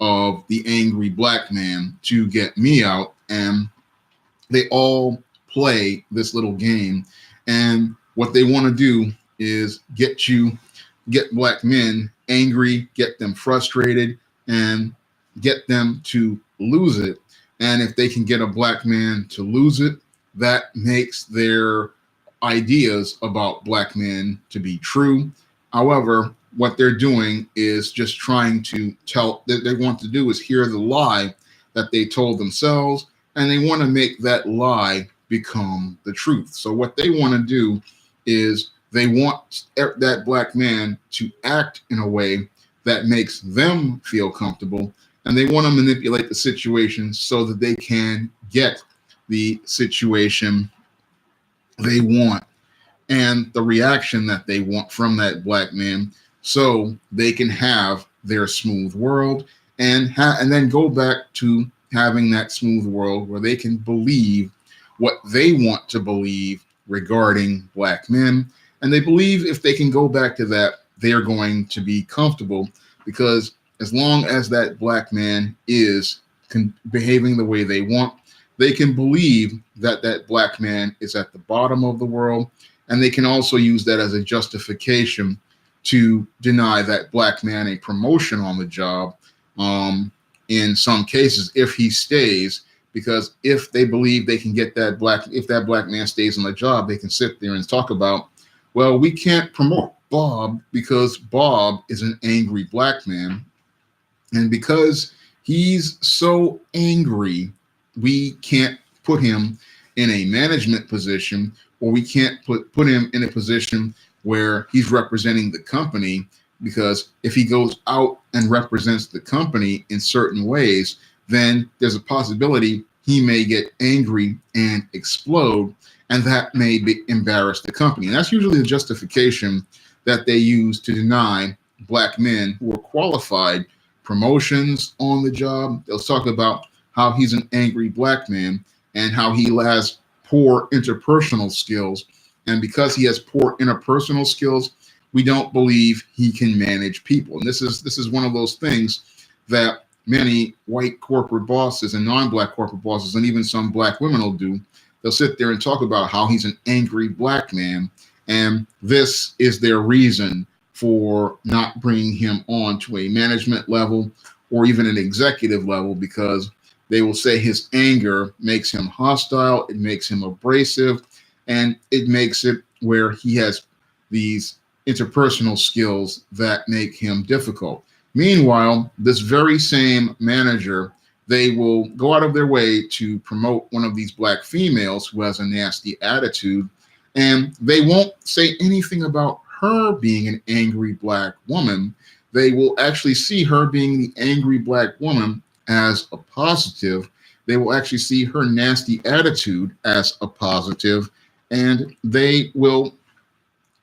A: of the angry black man to get me out. And they all play this little game. And what they want to do is get black men angry, get them frustrated, and get them to lose it. And if they can get a black man to lose it, that makes their ideas about black men to be true. However, what they're doing is just trying to tell that they want to do is hear the lie that they told themselves, and they want to make that lie become the truth. So what they want to do is they want that black man to act in a way that makes them feel comfortable, and they want to manipulate the situation so that they can get the situation they want and the reaction that they want from that black man, so they can have their smooth world and then go back to having that smooth world where they can believe what they want to believe regarding black men. And they believe if they can go back to that, they're going to be comfortable, because as long as that black man is behaving the way they want, they can believe that that black man is at the bottom of the world. And they can also use that as a justification to deny that black man a promotion on the job, in some cases, if he stays. Because if they believe they can get if that black man stays on the job, they can sit there and talk about, well, we can't promote Bob because Bob is an angry black man. And because he's so angry, we can't put him in a management position, or we can't put him in a position where he's representing the company, because if he goes out and represents the company in certain ways, then there's a possibility he may get angry and explode, and that may embarrass the company. And that's usually the justification that they use to deny black men who are qualified promotions on the job. They'll talk about how he's an angry black man and how he has poor interpersonal skills. And because he has poor interpersonal skills, we don't believe he can manage people. And this is one of those things that many white corporate bosses and non-black corporate bosses, and even some black women will do. They'll sit there and talk about how he's an angry black man. And this is their reason for not bringing him on to a management level or even an executive level, because they will say his anger makes him hostile, it makes him abrasive, and it makes it where he has these interpersonal skills that make him difficult. Meanwhile, this very same manager, they will go out of their way to promote one of these black females who has a nasty attitude, and they won't say anything about her being an angry black woman. They will actually see her being the angry black woman as a positive. They will actually see her nasty attitude as a positive, and they will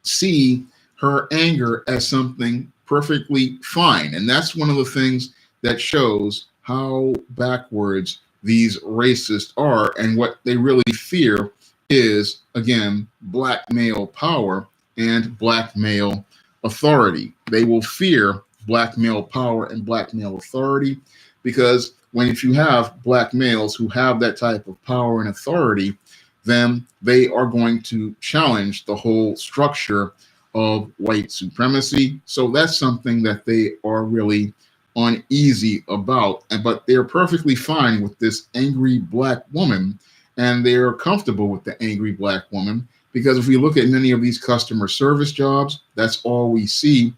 A: see her anger as something perfectly fine. And that's one of the things that shows how backwards these racists are, and what they really fear is, again, black male power and black male authority. They will fear black male power and black male authority, because if you have black males who have that type of power and authority, then they are going to challenge the whole structure of white supremacy. So that's something that they are really uneasy about. But they're perfectly fine with this angry black woman, and they're comfortable with the angry black woman, because if we look at many of these customer service jobs, that's all we see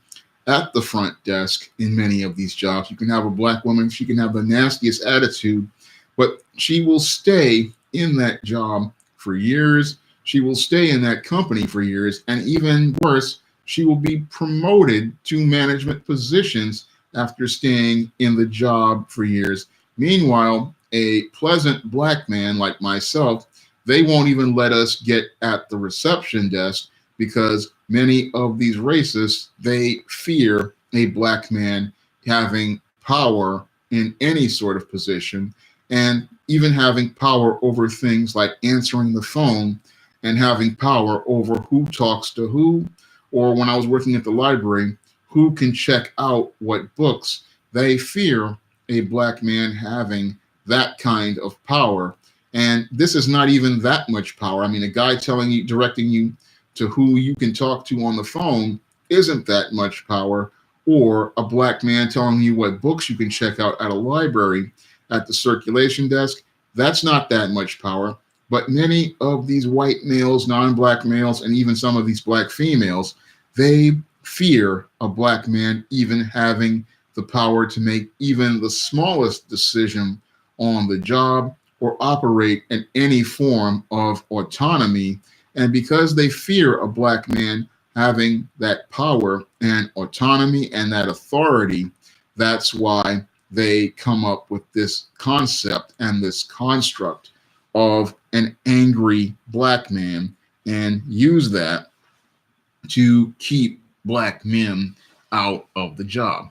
A: at the front desk in many of these jobs. You can have a black woman, she can have the nastiest attitude, but she will stay in that job for years. She will stay in that company for years, and even worse, she will be promoted to management positions after staying in the job for years. Meanwhile, a pleasant black man like myself, they won't even let us get at the reception desk, because many of these racists, they fear a black man having power in any sort of position, and even having power over things like answering the phone and having power over who talks to who, or when I was working at the library, who can check out what books. They fear a black man having that kind of power. And this is not even that much power. I mean, a guy directing you to who you can talk to on the phone isn't that much power, or a black man telling you what books you can check out at a library at the circulation desk, that's not that much power. But many of these white males, non-black males, and even some of these black females, they fear a black man even having the power to make even the smallest decision on the job or operate in any form of autonomy. And because they fear a black man having that power and autonomy and that authority, that's why they come up with this concept and this construct of an angry black man and use that to keep black men out of the job.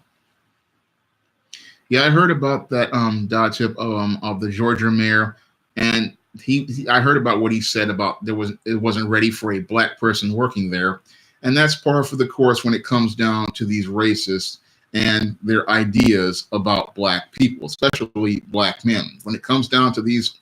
A: Yeah, I heard about that dot tip of the Georgia mayor, and I heard about what he said about it wasn't ready for a black person working there, and that's par for the course when it comes down to these racists and their ideas about black people, especially black men. When it comes down to these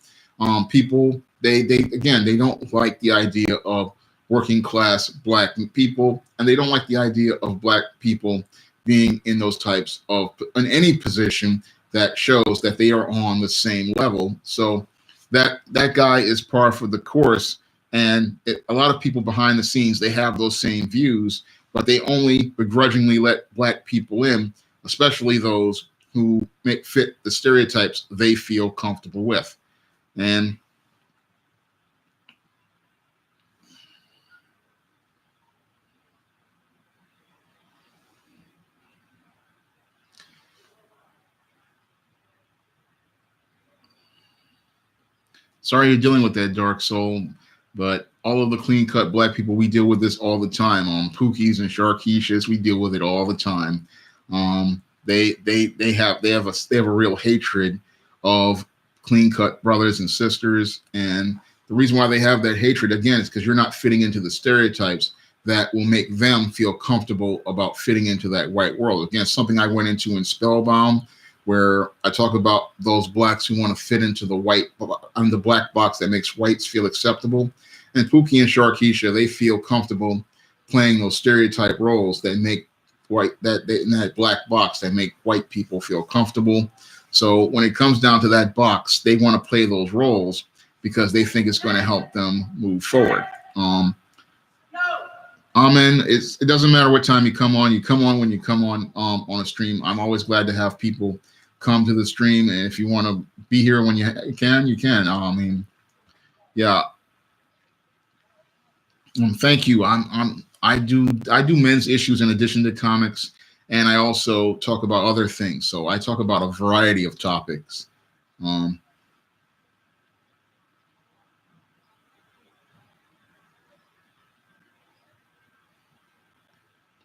A: people, they don't like the idea of working class black people, and they don't like the idea of black people being in those types of in any position that shows that they are on the same level. So that guy is par for the course, and a lot of people behind the scenes, they have those same views, but they only begrudgingly let black people in, especially those who fit the stereotypes they feel comfortable with. And sorry you're dealing with that, Dark Soul, but all of the clean cut black people, we deal with this all the time. Pookies and Sharkeishas, we deal with it all the time. They have a real hatred of clean cut brothers and sisters, and the reason why they have that hatred again is because you're not fitting into the stereotypes that will make them feel comfortable about fitting into that white world. Again, something I went into in Spellbound, where I talk about those blacks who want to fit into the black box that makes whites feel acceptable. And Pookie and Sharkeisha, they feel comfortable playing those stereotype roles that make in that black box that make white people feel comfortable. So when it comes down to that box, they want to play those roles because they think it's going to help them move forward. Amen. It doesn't matter what time you come on. You come on when you come on a stream. I'm always glad to have people come to the stream, and if you want to be here when you can, you can. Yeah. Thank you. I do men's issues in addition to comics, and I also talk about other things. So I talk about a variety of topics.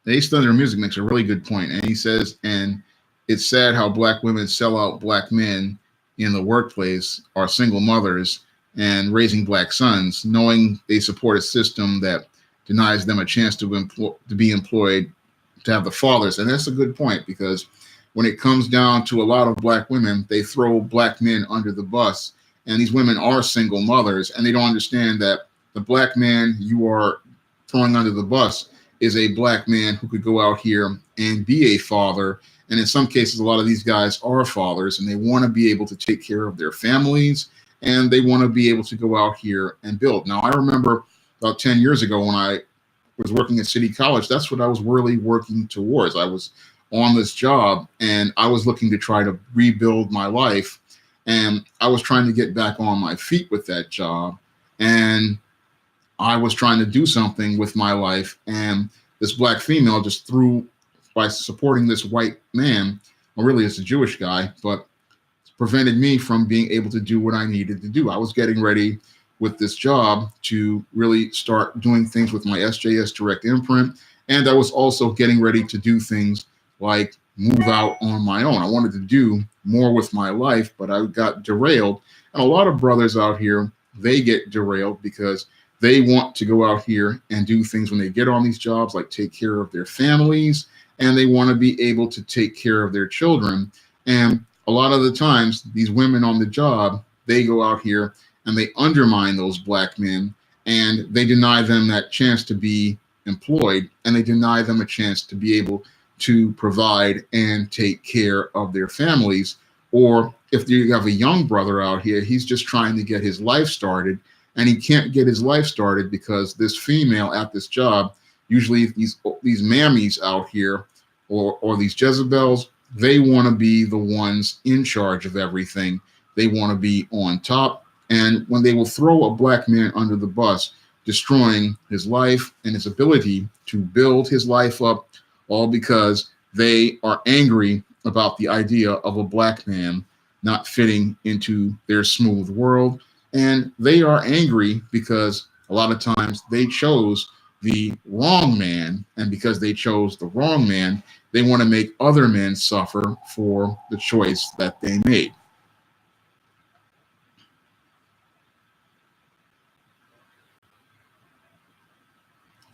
A: Ace Thunder Music makes a really good point, and he says, and it's sad how black women sell out black men in the workplace, are single mothers and raising black sons, knowing they support a system that denies them a chance to be employed, to have the fathers. And that's a good point, because when it comes down to a lot of black women, they throw black men under the bus, and these women are single mothers, and they don't understand that the black man you are throwing under the bus is a black man who could go out here and be a father. And in some cases, a lot of these guys are fathers, and they want to be able to take care of their families, and they want to be able to go out here and build. Now, I remember about 10 years ago when I was working at City College, that's what I was really working towards. I was on this job, and I was looking to try to rebuild my life, and I was trying to get back on my feet with that job, and I was trying to do something with my life, and this black female just by supporting this white man, well, really it's a Jewish guy, but prevented me from being able to do what I needed to do. I was getting ready with this job to really start doing things with my SJS Direct imprint, and I was also getting ready to do things like move out on my own. I wanted to do more with my life, but I got derailed. And a lot of brothers out here, they get derailed because they want to go out here and do things when they get on these jobs, like take care of their families, and they want to be able to take care of their children. And a lot of the times, these women on the job, they go out here and they undermine those black men, and they deny them that chance to be employed, and they deny them a chance to be able to provide and take care of their families. Or if you have a young brother out here, he's just trying to get his life started, and he can't get his life started because this female at this job usually these mammies out here, or these Jezebels, they want to be the ones in charge of everything. They want to be on top. And when they will throw a black man under the bus, destroying his life and his ability to build his life up, all because they are angry about the idea of a black man not fitting into their smooth world. And they are angry because a lot of times they chose the wrong man. And because they chose the wrong man, they want to make other men suffer for the choice that they made.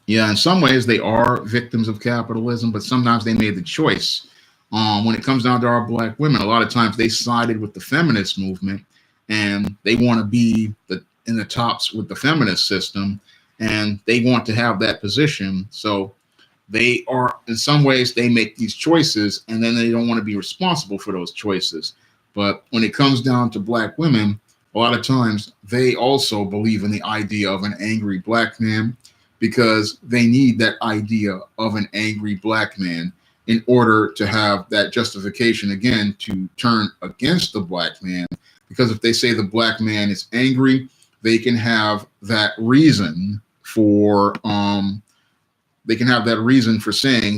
A: Yeah, in some ways they are victims of capitalism, but sometimes they made the choice. When it comes down to our black women, a lot of times they sided with the feminist movement, and they want to be in the tops with the feminist system, and they want to have that position. So they are, in some ways, they make these choices, and then they don't want to be responsible for those choices. But when it comes down to black women, a lot of times they also believe in the idea of an angry black man, because they need that idea of an angry black man in order to have that justification again to turn against the black man. Because if they say the black man is angry, they can have that reason for saying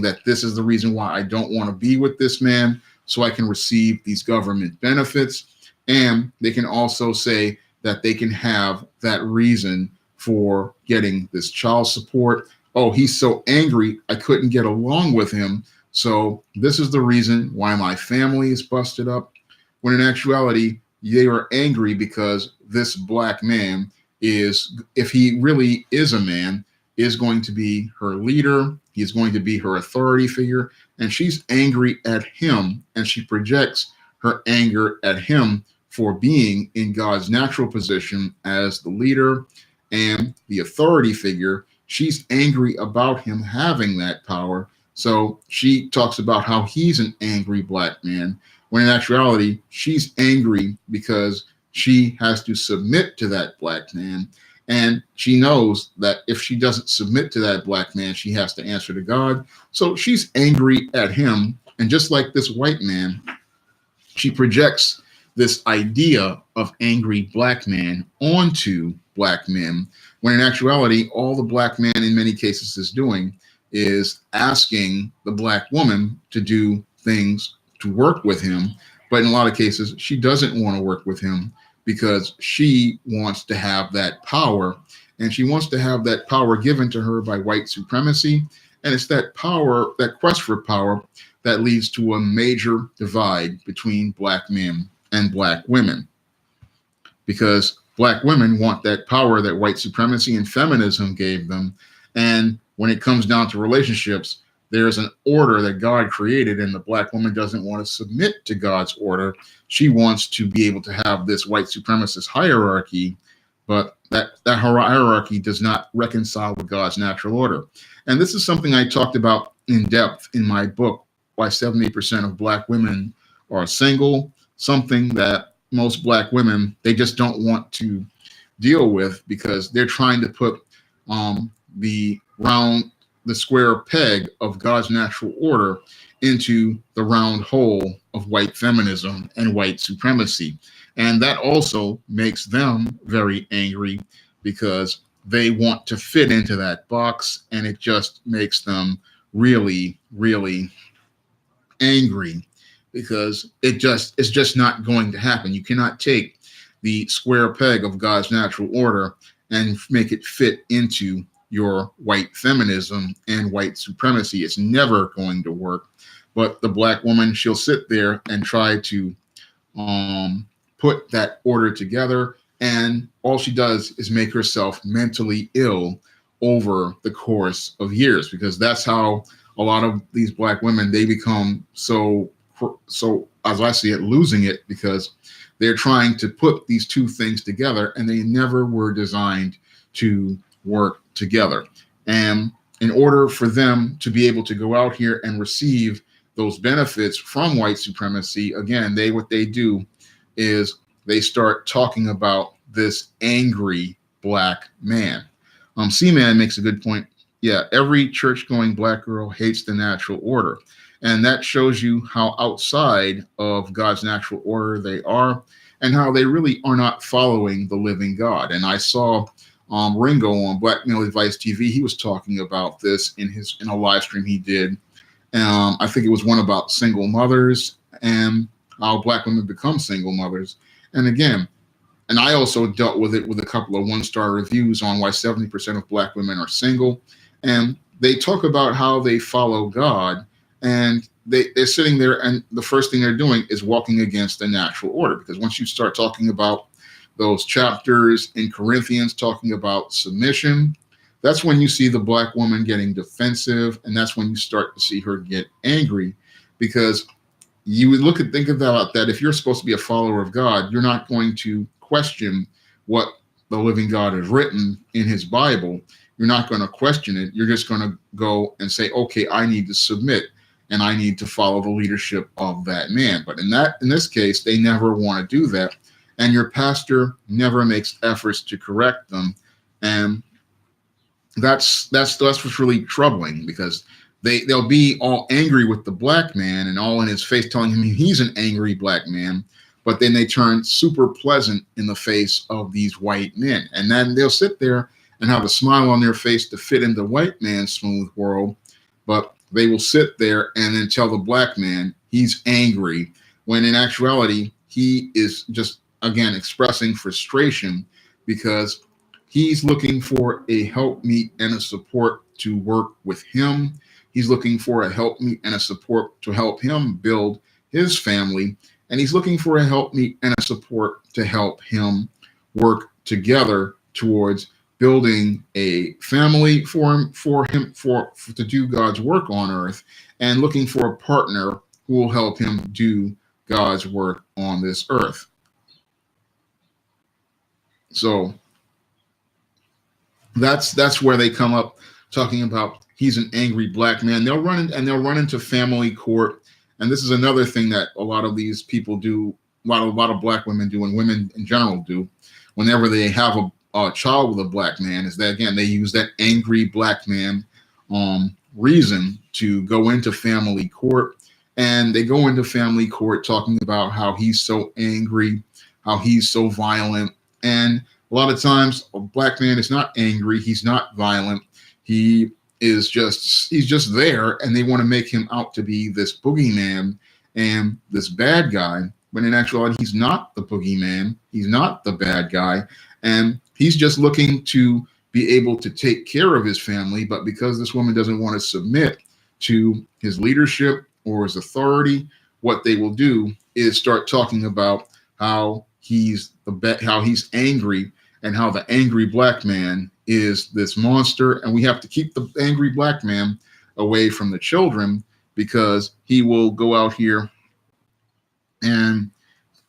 A: that this is the reason why I don't want to be with this man, so I can receive these government benefits. And they can also say that they can have that reason for getting this child support. Oh, he's so angry, I couldn't get along with him, so this is the reason why my family is busted up. When in actuality, they are angry because this black man is, if he really is a man, is going to be her leader. He's going to be her authority figure, and she's angry at him, and she projects her anger at him for being in God's natural position as the leader and the authority figure. She's angry about him having that power. So she talks about how he's an angry black man, when in actuality, she's angry because she has to submit to that black man. And she knows that if she doesn't submit to that black man, she has to answer to God. So she's angry at him. And just like this white man, she projects this idea of angry black man onto black men, when in actuality, all the black man in many cases is doing is asking the black woman to do things to work with him. But in a lot of cases, she doesn't want to work with him because she wants to have that power, and she wants to have that power given to her by white supremacy. And it's that power, that quest for power, that leads to a major divide between black men and black women, because black women want that power that white supremacy and feminism gave them. And when it comes down to relationships, there's an order that God created, and the black woman doesn't want to submit to God's order. She wants to be able to have this white supremacist hierarchy, but that hierarchy does not reconcile with God's natural order. And this is something I talked about in depth in my book, Why 70% of Black Women Are Single, something that most black women, they just don't want to deal with, because they're trying to put the square peg of God's natural order into the round hole of white feminism and white supremacy. And that also makes them very angry, because they want to fit into that box, and it just makes them really, really angry, because it's just not going to happen. You cannot take the square peg of God's natural order and make it fit into your white feminism and white supremacy. It's never going to work. But the black woman, she'll sit there and try to put that order together, and all she does is make herself mentally ill over the course of years, because that's how a lot of these black women, they become so, as I see it, losing it, because they're trying to put these two things together, and they never were designed to work together. And in order for them to be able to go out here and receive those benefits from white supremacy, again, what they do is they start talking about this angry black man. C-Man makes a good point. yeah, every church-going black girl hates the natural order. And that shows you how outside of God's natural order they are, and how they really are not following the living God. And I saw Ringo on Black Male Advice TV. He was talking about this in a live stream he did. I think it was one about single mothers and how black women become single mothers. And again, and I also dealt with it with a couple of one-star reviews on why 70% of black women are single. And they talk about how they follow God, and they're sitting there, and the first thing they're doing is walking against the natural order. Because once you start talking about those chapters in Corinthians talking about submission, that's when you see the black woman getting defensive, and that's when you start to see her get angry, because you would think about that. If you're supposed to be a follower of God, you're not going to question what the living God has written in his Bible. You're not going to question it. You're just going to go and say, okay, I need to submit and I need to follow the leadership of that man. But in this case, they never want to do that. And your pastor never makes efforts to correct them. And that's what's really troubling, because they'll be all angry with the black man and all in his face telling him he's an angry black man, but then they turn super pleasant in the face of these white men. And then they'll sit there and have a smile on their face to fit in the white man's smooth world, but they will sit there and then tell the black man he's angry, when in actuality, he is just, again, expressing frustration because he's looking for a helpmeet and a support to work with him. He's looking for a helpmeet and a support to help him build his family. And he's looking for a helpmeet and a support to help him work together towards building a family for him to do God's work on earth, and looking for a partner who will help him do God's work on this earth. So that's where they come up talking about he's an angry black man. They'll run into family court. And this is another thing that a lot of these people do, a lot of black women do, and women in general do, whenever they have a child with a black man, is that, again, they use that angry black man reason to go into family court. And they go into family court talking about how he's so angry, how he's so violent. And a lot of times a black man is not angry, he's not violent, he's just there, and they want to make him out to be this boogeyman and this bad guy. But in actuality, he's not the boogeyman, he's not the bad guy, and he's just looking to be able to take care of his family. But because this woman doesn't want to submit to his leadership or his authority, what they will do is start talking about how he's angry, and how the angry black man is this monster, and we have to keep the angry black man away from the children, because he will go out here and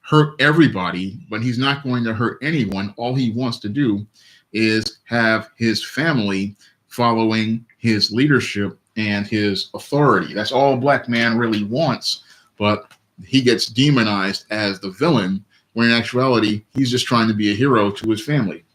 A: hurt everybody, but he's not going to hurt anyone. All he wants to do is have his family following his leadership and his authority. That's all a black man really wants, but he gets demonized as the villain, when in actuality, he's just trying to be a hero to his family.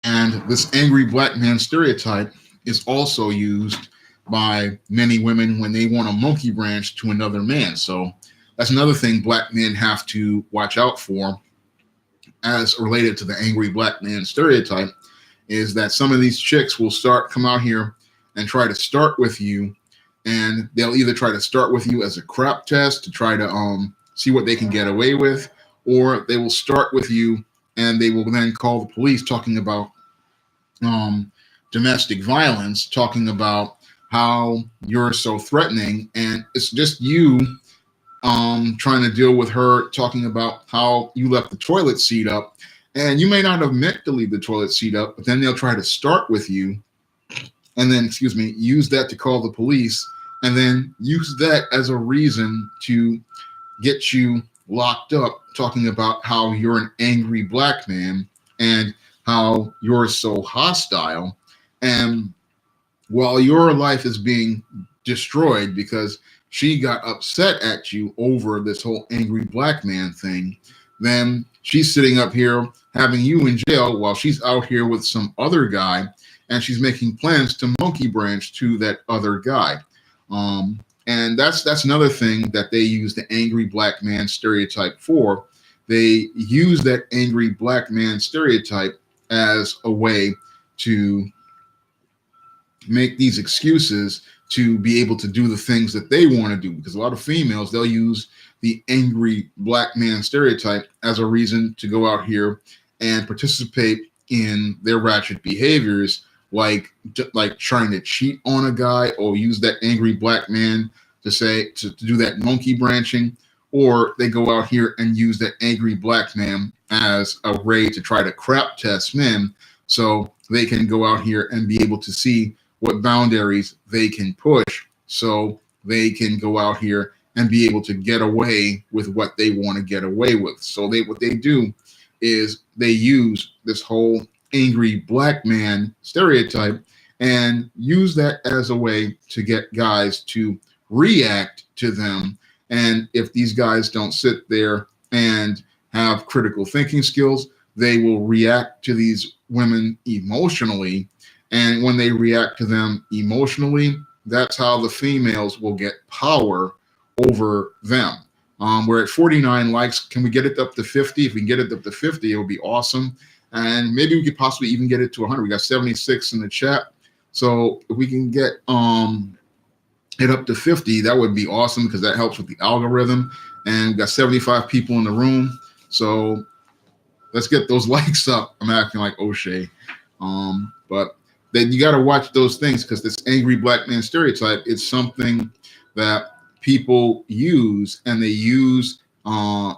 A: And this angry black man stereotype is also used by many women when they want a monkey branch to another man. So that's another thing black men have to watch out for, as related to the angry black man stereotype, is that some of these chicks will come out here and try to start with you, and they'll either try to start with you as a crap test to try to see what they can get away with, or they will start with you and they will then call the police, talking about domestic violence, talking about how you're so threatening, and it's just you trying to deal with her, talking about how you left the toilet seat up, and you may not have meant to leave the toilet seat up, but then they'll try to start with you, and then, use that to call the police, and then use that as a reason to get you locked up, talking about how you're an angry black man and how you're so hostile. And while your life is being destroyed because she got upset at you over this whole angry black man thing, then she's sitting up here having you in jail while she's out here with some other guy, and she's making plans to monkey branch to that other guy. And that's another thing that they use the angry black man stereotype for. They use that angry black man stereotype as a way to make these excuses to be able to do the things that they want to do. Because a lot of females, they'll use the angry black man stereotype as a reason to go out here and participate in their ratchet behaviors, like trying to cheat on a guy, or use that angry black man to do that monkey branching, or they go out here and use that angry black man as a way to try to crap test men, so they can go out here and be able to see what boundaries they can push, so they can go out here and be able to get away with what they want to get away with. So what they do is they use this whole angry black man stereotype and use that as a way to get guys to react to them. And if these guys don't sit there and have critical thinking skills, they will react to these women emotionally. And when they react to them emotionally, that's how the females will get power over them. We're at 49 likes. Can we get it up to 50? If we can get it up to 50, it would be awesome. And maybe we could possibly even get it to 100. We got 76 in the chat. So if we can get it up to 50, that would be awesome, because that helps with the algorithm. And we got 75 people in the room. So let's get those likes up. I'm acting like O'Shea. But then you got to watch those things, because this angry black man stereotype is something that people use, and they use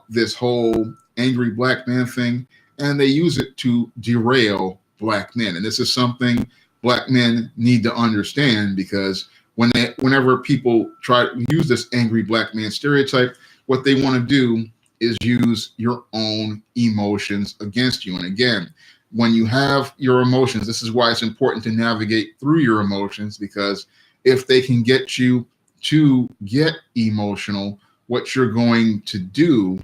A: this whole angry black man thing, and they use it to derail black men. And this is something black men need to understand, because whenever people try to use this angry black man stereotype, what they want to do is use your own emotions against you. And again, when you have your emotions, this is why it's important to navigate through your emotions, because if they can get you to get emotional, what you're going to do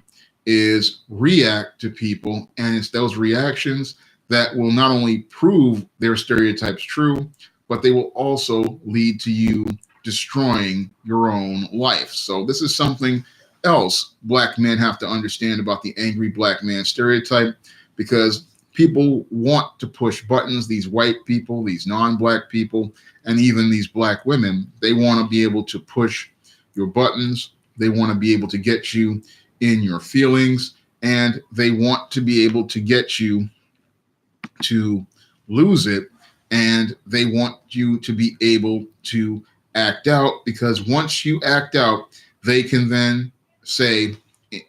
A: is react to people. And it's those reactions that will not only prove their stereotypes true, but they will also lead to you destroying your own life. So this is something else black men have to understand about the angry black man stereotype, because people want to push buttons. These white people, these non-black people, and even these black women, they want to be able to push your buttons. They want to be able to get you in your feelings, and they want to be able to get you to lose it. And they want you to be able to act out, because once you act out, they can then say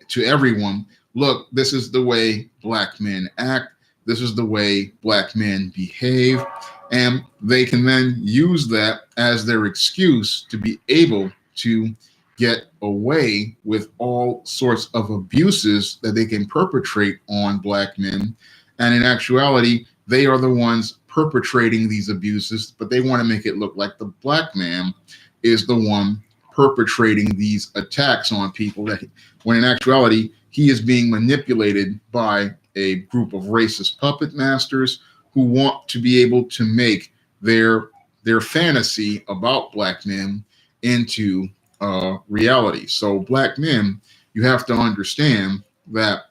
A: to everyone, look, this is the way black men act. This is the way black men behave. And they can then use that as their excuse to be able to get away with all sorts of abuses that they can perpetrate on black men. And in actuality, they are the ones perpetrating these abuses, but they want to make it look like the black man is the one perpetrating these attacks on people, that when in actuality, he is being manipulated by a group of racist puppet masters who want to be able to make their fantasy about black men into reality. So black men, you have to understand that,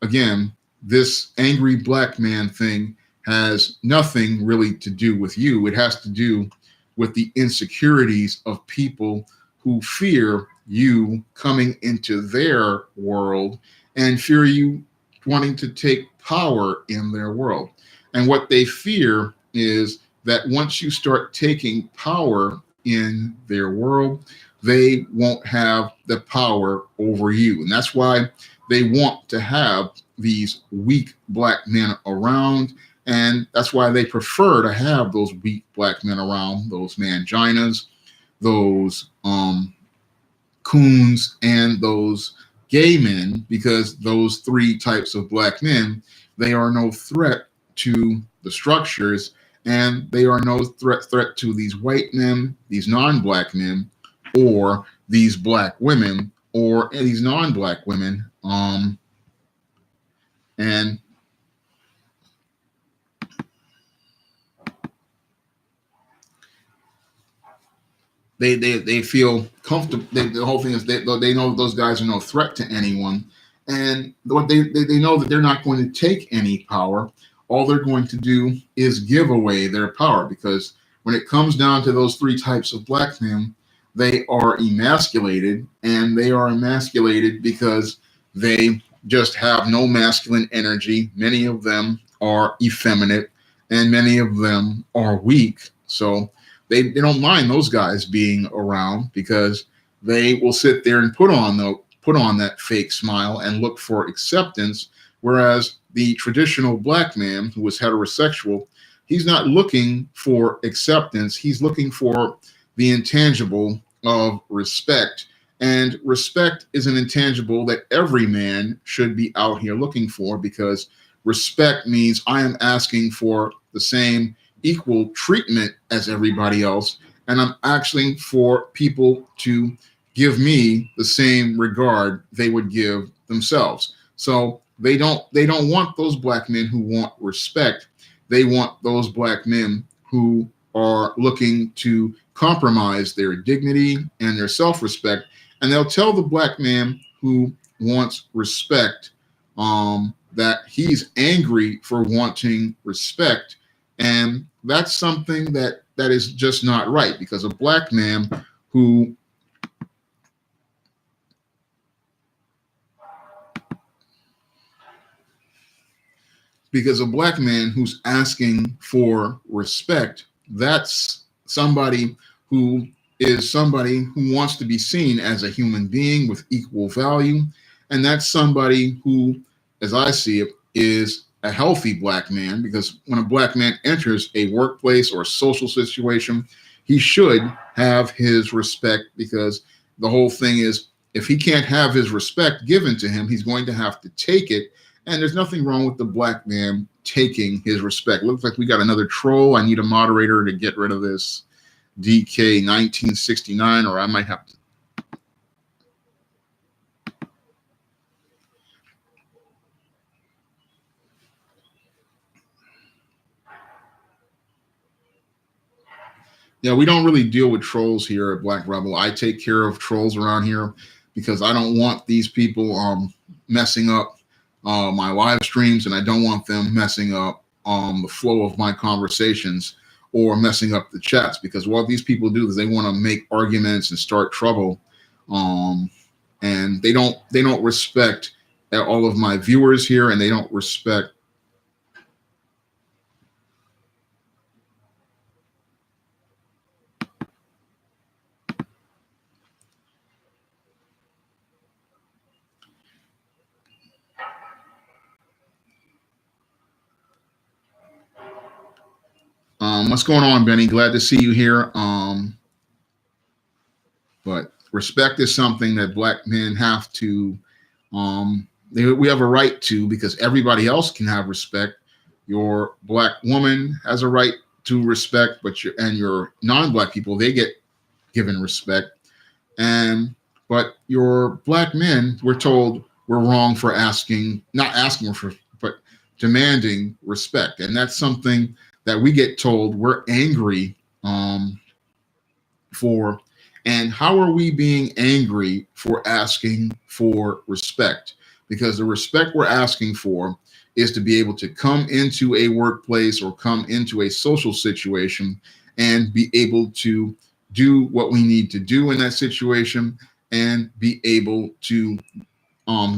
A: again, this angry black man thing has nothing really to do with you. It has to do with the insecurities of people who fear you coming into their world and fear you wanting to take power in their world. And what they fear is that once you start taking power in their world, they won't have the power over you. And that's why they want to have these weak black men around. And that's why they prefer to have those weak black men around, those manginas, those coons, and those gay men, because those three types of black men, they are no threat to the structures, and they are no threat to these white men, these non-black men or these black women or these non-black women. And they feel comfortable. The whole thing is they know those guys are no threat to anyone, and what they know that they're not going to take any power. All they're going to do is give away their power, because when it comes down to those three types of black men, they are emasculated, and they are emasculated because they just have no masculine energy. Many of them are effeminate, and many of them are weak. So they don't mind those guys being around, because they will sit there and put on that fake smile and look for acceptance. Whereas the traditional black man who is heterosexual, he's not looking for acceptance. He's looking for the intangible of respect. And respect is an intangible that every man should be out here looking for, because respect means I am asking for the same equal treatment as everybody else, and I'm asking for people to give me the same regard they would give themselves. So they don't want those black men who want respect. They want those black men who are looking to compromise their dignity and their self-respect. And they'll tell the black man who wants respect that he's angry for wanting respect. And that's something that is just not right, because a black man who who's asking for respect, that's somebody who wants to be seen as a human being with equal value. And that's somebody who, as I see it, is a healthy black man, because when a black man enters a workplace or a social situation, he should have his respect, because the whole thing is, if he can't have his respect given to him, he's going to have to take it. And there's nothing wrong with the black man taking his respect. Looks like we got another troll. I need a moderator to get rid of this DK 1969, or I might have to. Yeah, we don't really deal with trolls here at Black Rebel. I take care of trolls around here because I don't want these people messing up my live streams, and I don't want them messing up the flow of my conversations or messing up the chats, because what these people do is they want to make arguments and start trouble, and they don't respect all of my viewers here, and they don't respect. What's going on, Benny? Glad to see you here. But respect is something that black men have to, we have a right to, because everybody else can have respect. Your black woman has a right to respect, but your non-black people, they get given respect. But your black men, we're told we're wrong for not asking for, but demanding respect. And that's something that we get told we're angry for. And how are we being angry for asking for respect? Because the respect we're asking for is to be able to come into a workplace or come into a social situation and be able to do what we need to do in that situation and be able to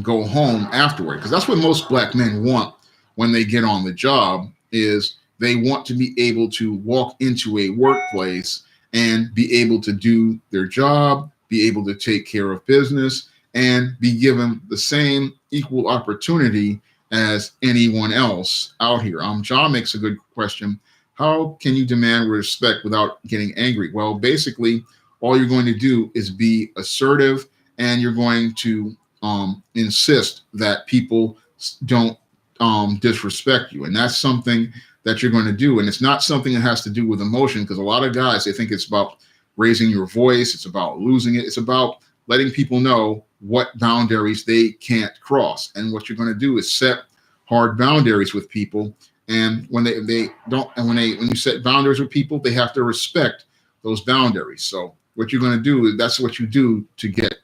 A: go home afterward. Because that's what most black men want when they get on the job, is they want to be able to walk into a workplace and be able to do their job, be able to take care of business, and be given the same equal opportunity as anyone else out here. John makes a good question. How can you demand respect without getting angry? Well, basically, all you're going to do is be assertive, and you're going to insist that people don't disrespect you. And that's something that you're going to do. And it's not something that has to do with emotion, because a lot of guys, they think it's about raising your voice. It's about losing it. It's about letting people know what boundaries they can't cross. And what you're going to do is set hard boundaries with people. And when they don't, and when you set boundaries with people, they have to respect those boundaries. So what you're going to do, that's what you do to get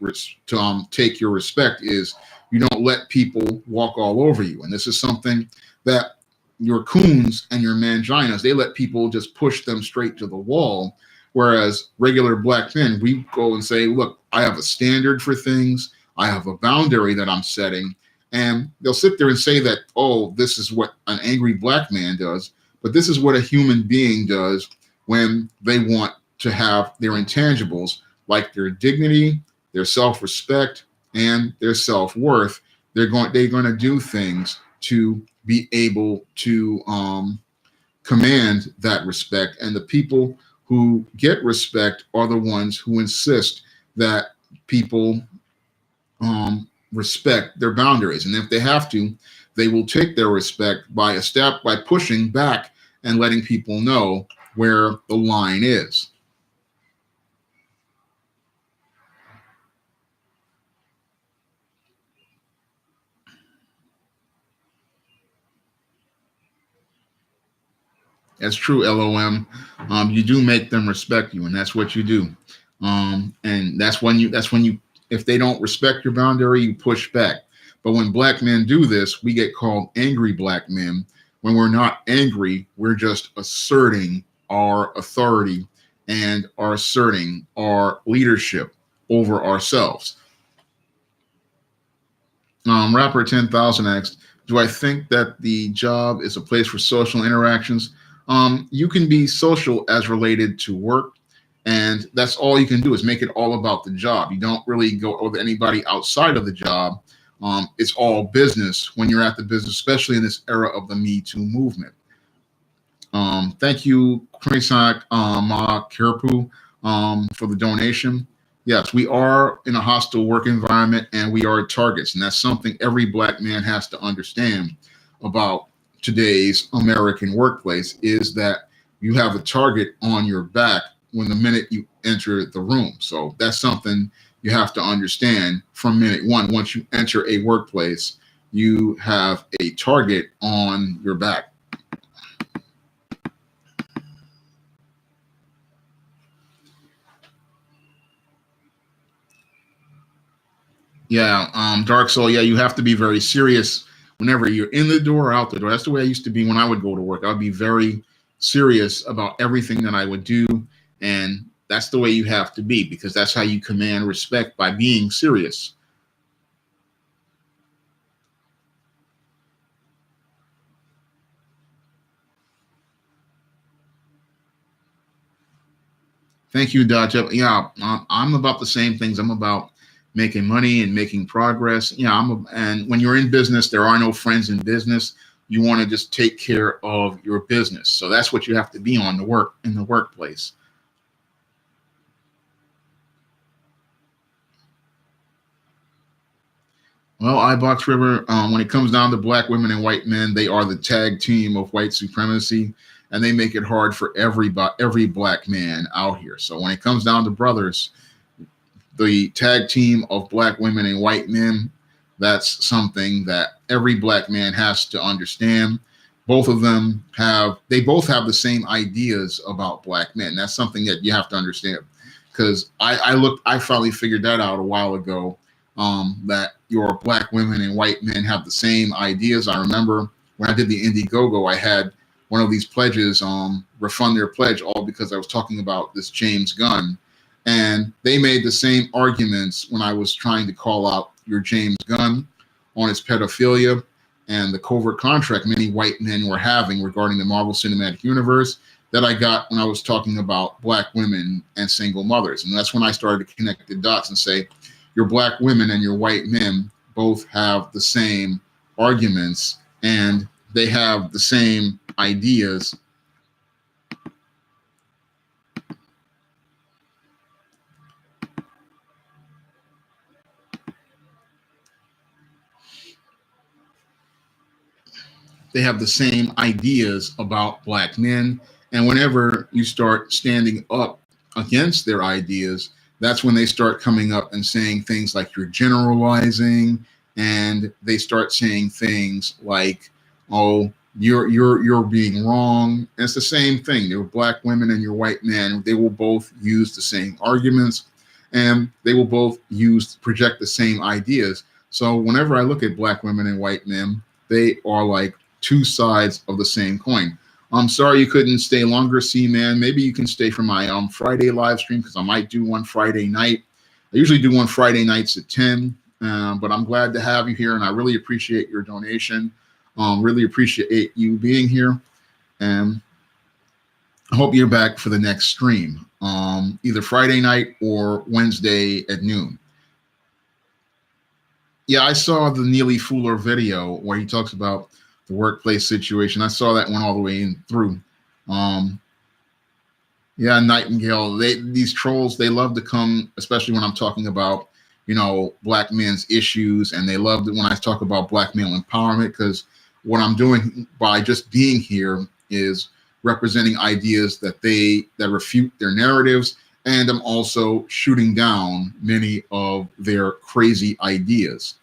A: to take your respect, is you don't let people walk all over you. And this is something that your coons and your manginas, they let people just push them straight to the wall. Whereas regular black men, we go and say, look, I have a standard for things. I have a boundary that I'm setting. And they'll sit there and say that, oh, this is what an angry black man does. But this is what a human being does when they want to have their intangibles, like their dignity, their self-respect, and their self-worth. They're going to do things to be able to command that respect. And the people who get respect are the ones who insist that people respect their boundaries. And if they have to, they will take their respect by pushing back and letting people know where the line is. That's true, LOM. You do make them respect you, and that's what you do. And that's when you, if they don't respect your boundary, you push back. But when black men do this, we get called angry black men. When we're not angry, we're just asserting our authority and are asserting our leadership over ourselves. Rapper 10,000 asked, do I think that the job is a place for social interactions? You can be social as related to work, and that's all you can do is make it all about the job. You don't really go over anybody outside of the job. It's all business when you're at the business, especially in this era of the Me Too movement. Thank you, Krisak Ma Kirpu, for the donation. Yes, we are in a hostile work environment and we are targets. And that's something every black man has to understand about today's American workplace, is that you have a target on your back when the minute you enter the room. So that's something you have to understand from minute one. Once you enter a workplace, you have a target on your back. Yeah, Dark Soul, yeah, you have to be very serious whenever you're in the door or out the door. That's the way I used to be when I would go to work. I'd be very serious about everything that I would do. And that's the way you have to be, because that's how you command respect, by being serious. Thank you, Dodge. Yeah, I'm about the same things. I'm about making money and making progress. Yeah, and when you're in business, there are no friends in business. You want to just take care of your business. So that's what you have to be on the work in the workplace. Well, iBox River, when it comes down to black women and white men, they are the tag team of white supremacy, and they make it hard for every black man out here. So when it comes down to brothers, the tag team of black women and white men, that's something that every black man has to understand. Both of them they both have the same ideas about black men. That's something that you have to understand, because I finally figured that out a while ago, that your black women and white men have the same ideas. I remember when I did the Indiegogo, I had one of these pledges, refund their pledge, all because I was talking about this James Gunn. And they made the same arguments when I was trying to call out your James Gunn on his pedophilia and the covert contract many white men were having regarding the Marvel Cinematic Universe, that I got when I was talking about black women and single mothers. And that's when I started to connect the dots and say, your black women and your white men both have the same arguments, and they have the same ideas. They have the same ideas about black men. And whenever you start standing up against their ideas, that's when they start coming up and saying things like you're generalizing, and they start saying things like, "Oh, you're being wrong." And it's the same thing. Your black women and your white men, they will both use the same arguments, and they will both use project the same ideas. So whenever I look at black women and white men, they are like two sides of the same coin. I'm sorry you couldn't stay longer, C man. Maybe you can stay for my Friday live stream, because I might do one Friday night. I usually do one Friday nights at 10, but I'm glad to have you here, and I really appreciate your donation. Really appreciate you being here, and I hope you're back for the next stream, either Friday night or Wednesday at noon. Yeah, I saw the Neely Fuller video where he talks about the workplace situation. I saw that one all the way in through. Yeah, Nightingale. These trolls, they love to come, especially when I'm talking about, black men's issues, and they love it when I talk about black male empowerment, because what I'm doing by just being here is representing ideas that refute their narratives, and I'm also shooting down many of their crazy ideas.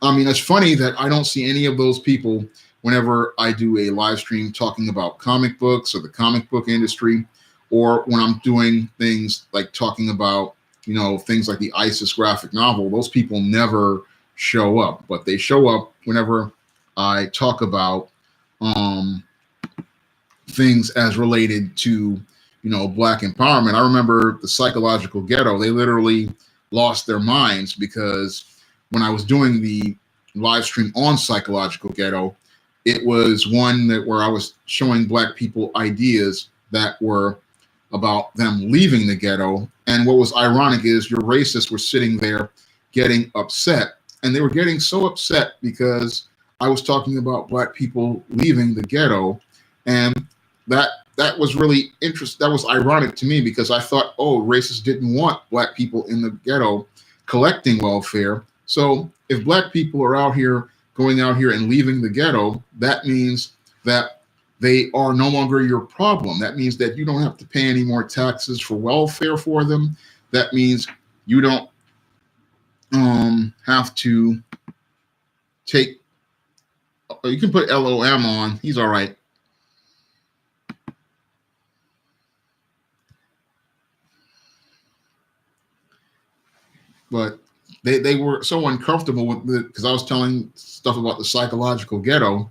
A: I mean, it's funny that I don't see any of those people whenever I do a live stream talking about comic books or the comic book industry, or when I'm doing things like talking about, things like the ISIS graphic novel. Those people never show up, but they show up whenever I talk about things as related to, black empowerment. I remember the Psychological Ghetto. They literally lost their minds because when I was doing the live stream on Psychological Ghetto, it was one where I was showing black people ideas that were about them leaving the ghetto. And what was ironic is your racists were sitting there getting upset. And they were getting so upset because I was talking about black people leaving the ghetto. And that was really interesting. That was ironic to me, because I thought, oh, racists didn't want black people in the ghetto collecting welfare. So if black people are going out here and leaving the ghetto, that means that they are no longer your problem. That means that you don't have to pay any more taxes for welfare for them. That means you don't have to take, you can put LOM on, he's all right. But they were so uncomfortable with it, because I was telling stuff about the Psychological Ghetto.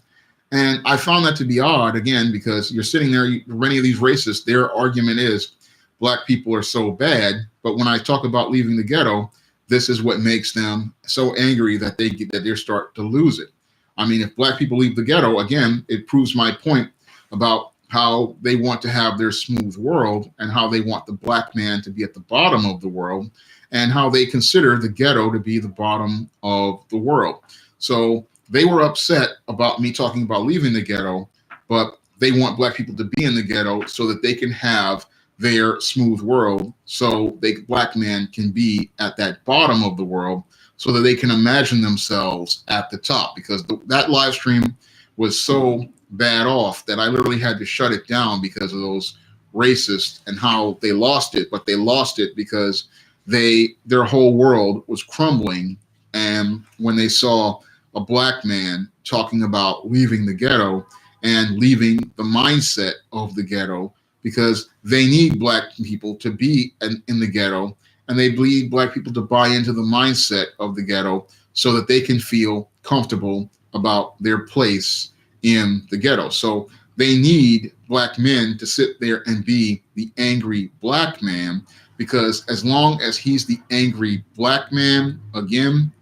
A: And I found that to be odd, again, because you're sitting there, many of these racists, their argument is black people are so bad. But when I talk about leaving the ghetto, this is what makes them so angry that they start to lose it. I mean, if black people leave the ghetto, again, it proves my point about how they want to have their smooth world, and how they want the black man to be at the bottom of the world, and how they consider the ghetto to be the bottom of the world. So they were upset about me talking about leaving the ghetto, but they want black people to be in the ghetto so that they can have their smooth world, so black men can be at that bottom of the world, so that they can imagine themselves at the top. Because that live stream was so bad off that I literally had to shut it down because of those racists and how they lost it. But they lost it because their whole world was crumbling. And when they saw a black man talking about leaving the ghetto and leaving the mindset of the ghetto, because they need black people to be in the ghetto, and they need black people to buy into the mindset of the ghetto so that they can feel comfortable about their place in the ghetto. So they need black men to sit there and be the angry black man, because as long as he's the angry black man, again,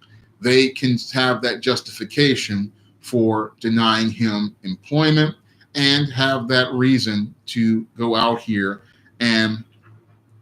A: they can have that justification for denying him employment and have that reason to go out here and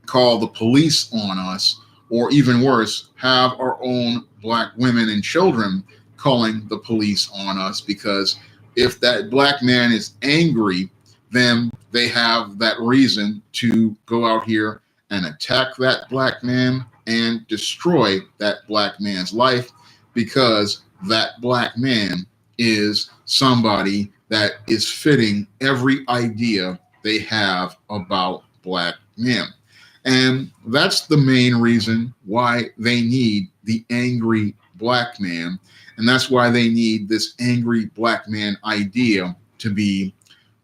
A: call the police on us, or even worse, have our own black women and children calling the police on us. Because if that black man is angry, then they have that reason to go out here and attack that black man and destroy that black man's life, because that black man is somebody that is fitting every idea they have about black men. And that's the main reason why they need the angry black man. And that's why they need this angry black man idea to be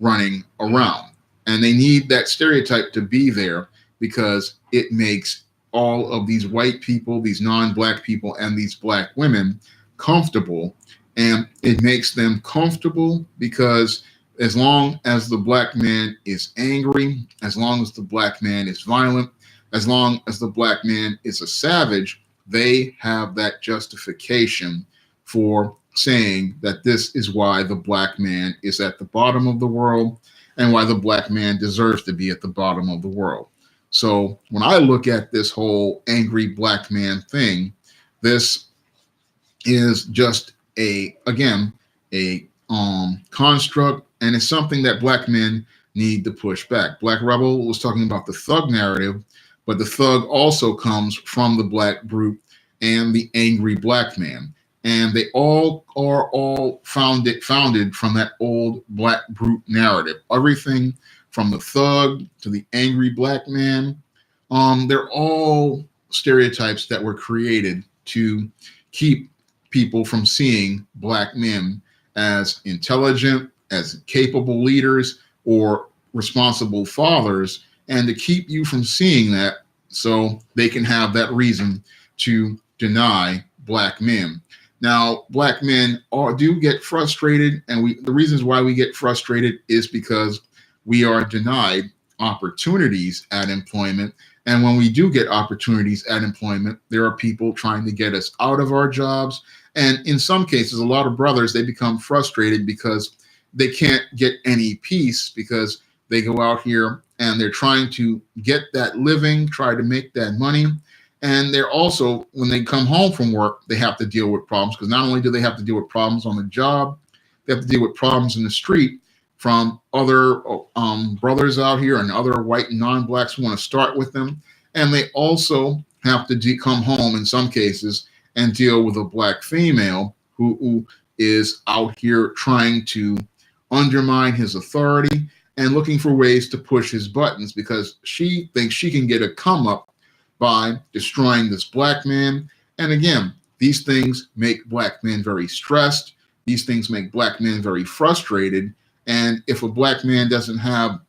A: running around. And they need that stereotype to be there because it makes all of these white people, these non black people, and these black women comfortable. And it makes them comfortable because as long as the black man is angry, as long as the black man is violent, as long as the black man is a savage, they have that justification for saying that this is why the black man is at the bottom of the world and why the black man deserves to be at the bottom of the world. So when I look at this whole angry black man thing, this is just a construct, and it's something that black men need to push back. Black Rebel was talking about the thug narrative, but the thug also comes from the black brute and the angry black man. And they all are all founded from that old black brute narrative. Everything from the thug to the angry black man, they're all stereotypes that were created to keep people from seeing black men as intelligent, as capable leaders, or responsible fathers, and to keep you from seeing that so they can have that reason to deny black men. Now, black men do get frustrated, and the reasons why we get frustrated is because we are denied opportunities at employment. And when we do get opportunities at employment, there are people trying to get us out of our jobs. And in some cases, a lot of brothers, they become frustrated because they can't get any peace because they go out here and they're trying to get that living, try to make that money. And they're also, when they come home from work, they have to deal with problems because not only do they have to deal with problems on the job, they have to deal with problems in the street from other brothers out here and other white and non-blacks who want to start with them. And they also have to come home in some cases and deal with a black female who is out here trying to undermine his authority and looking for ways to push his buttons because she thinks she can get a come up by destroying this black man. And again, these things make black men very stressed. These things make black men very frustrated. And if a black man doesn't have,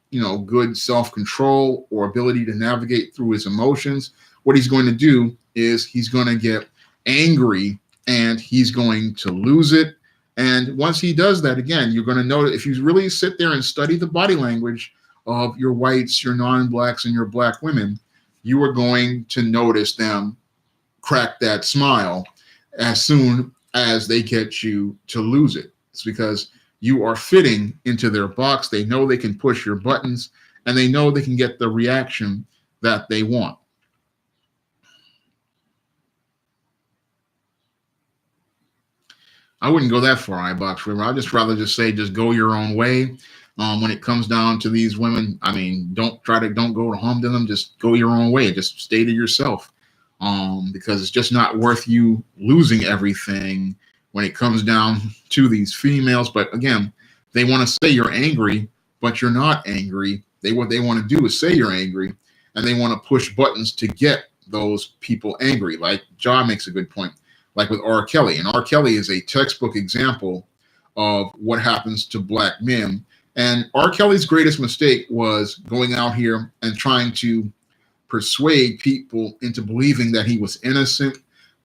A: good self-control or ability to navigate through his emotions, what he's going to do is he's going to get angry and he's going to lose it. And once he does that, again, you're going to know if you really sit there and study the body language of your whites, your non-blacks, and your black women, you are going to notice them crack that smile as soon as they get you to lose it. It's because you are fitting into their box. They know they can push your buttons and they know they can get the reaction that they want. I wouldn't go that far, iBox River. I'd just rather just say, just go your own way. When it comes down to these women, I mean, don't go to harm to them. Just go your own way. Just stay to yourself, because it's just not worth you losing everything when it comes down to these females. But again, they want to say you're angry, but you're not angry. What they want to do is say you're angry, and they want to push buttons to get those people angry. Like Ja makes a good point, like with R. Kelly. And R. Kelly is a textbook example of what happens to black men. And R. Kelly's greatest mistake was going out here and trying to persuade people into believing that he was innocent,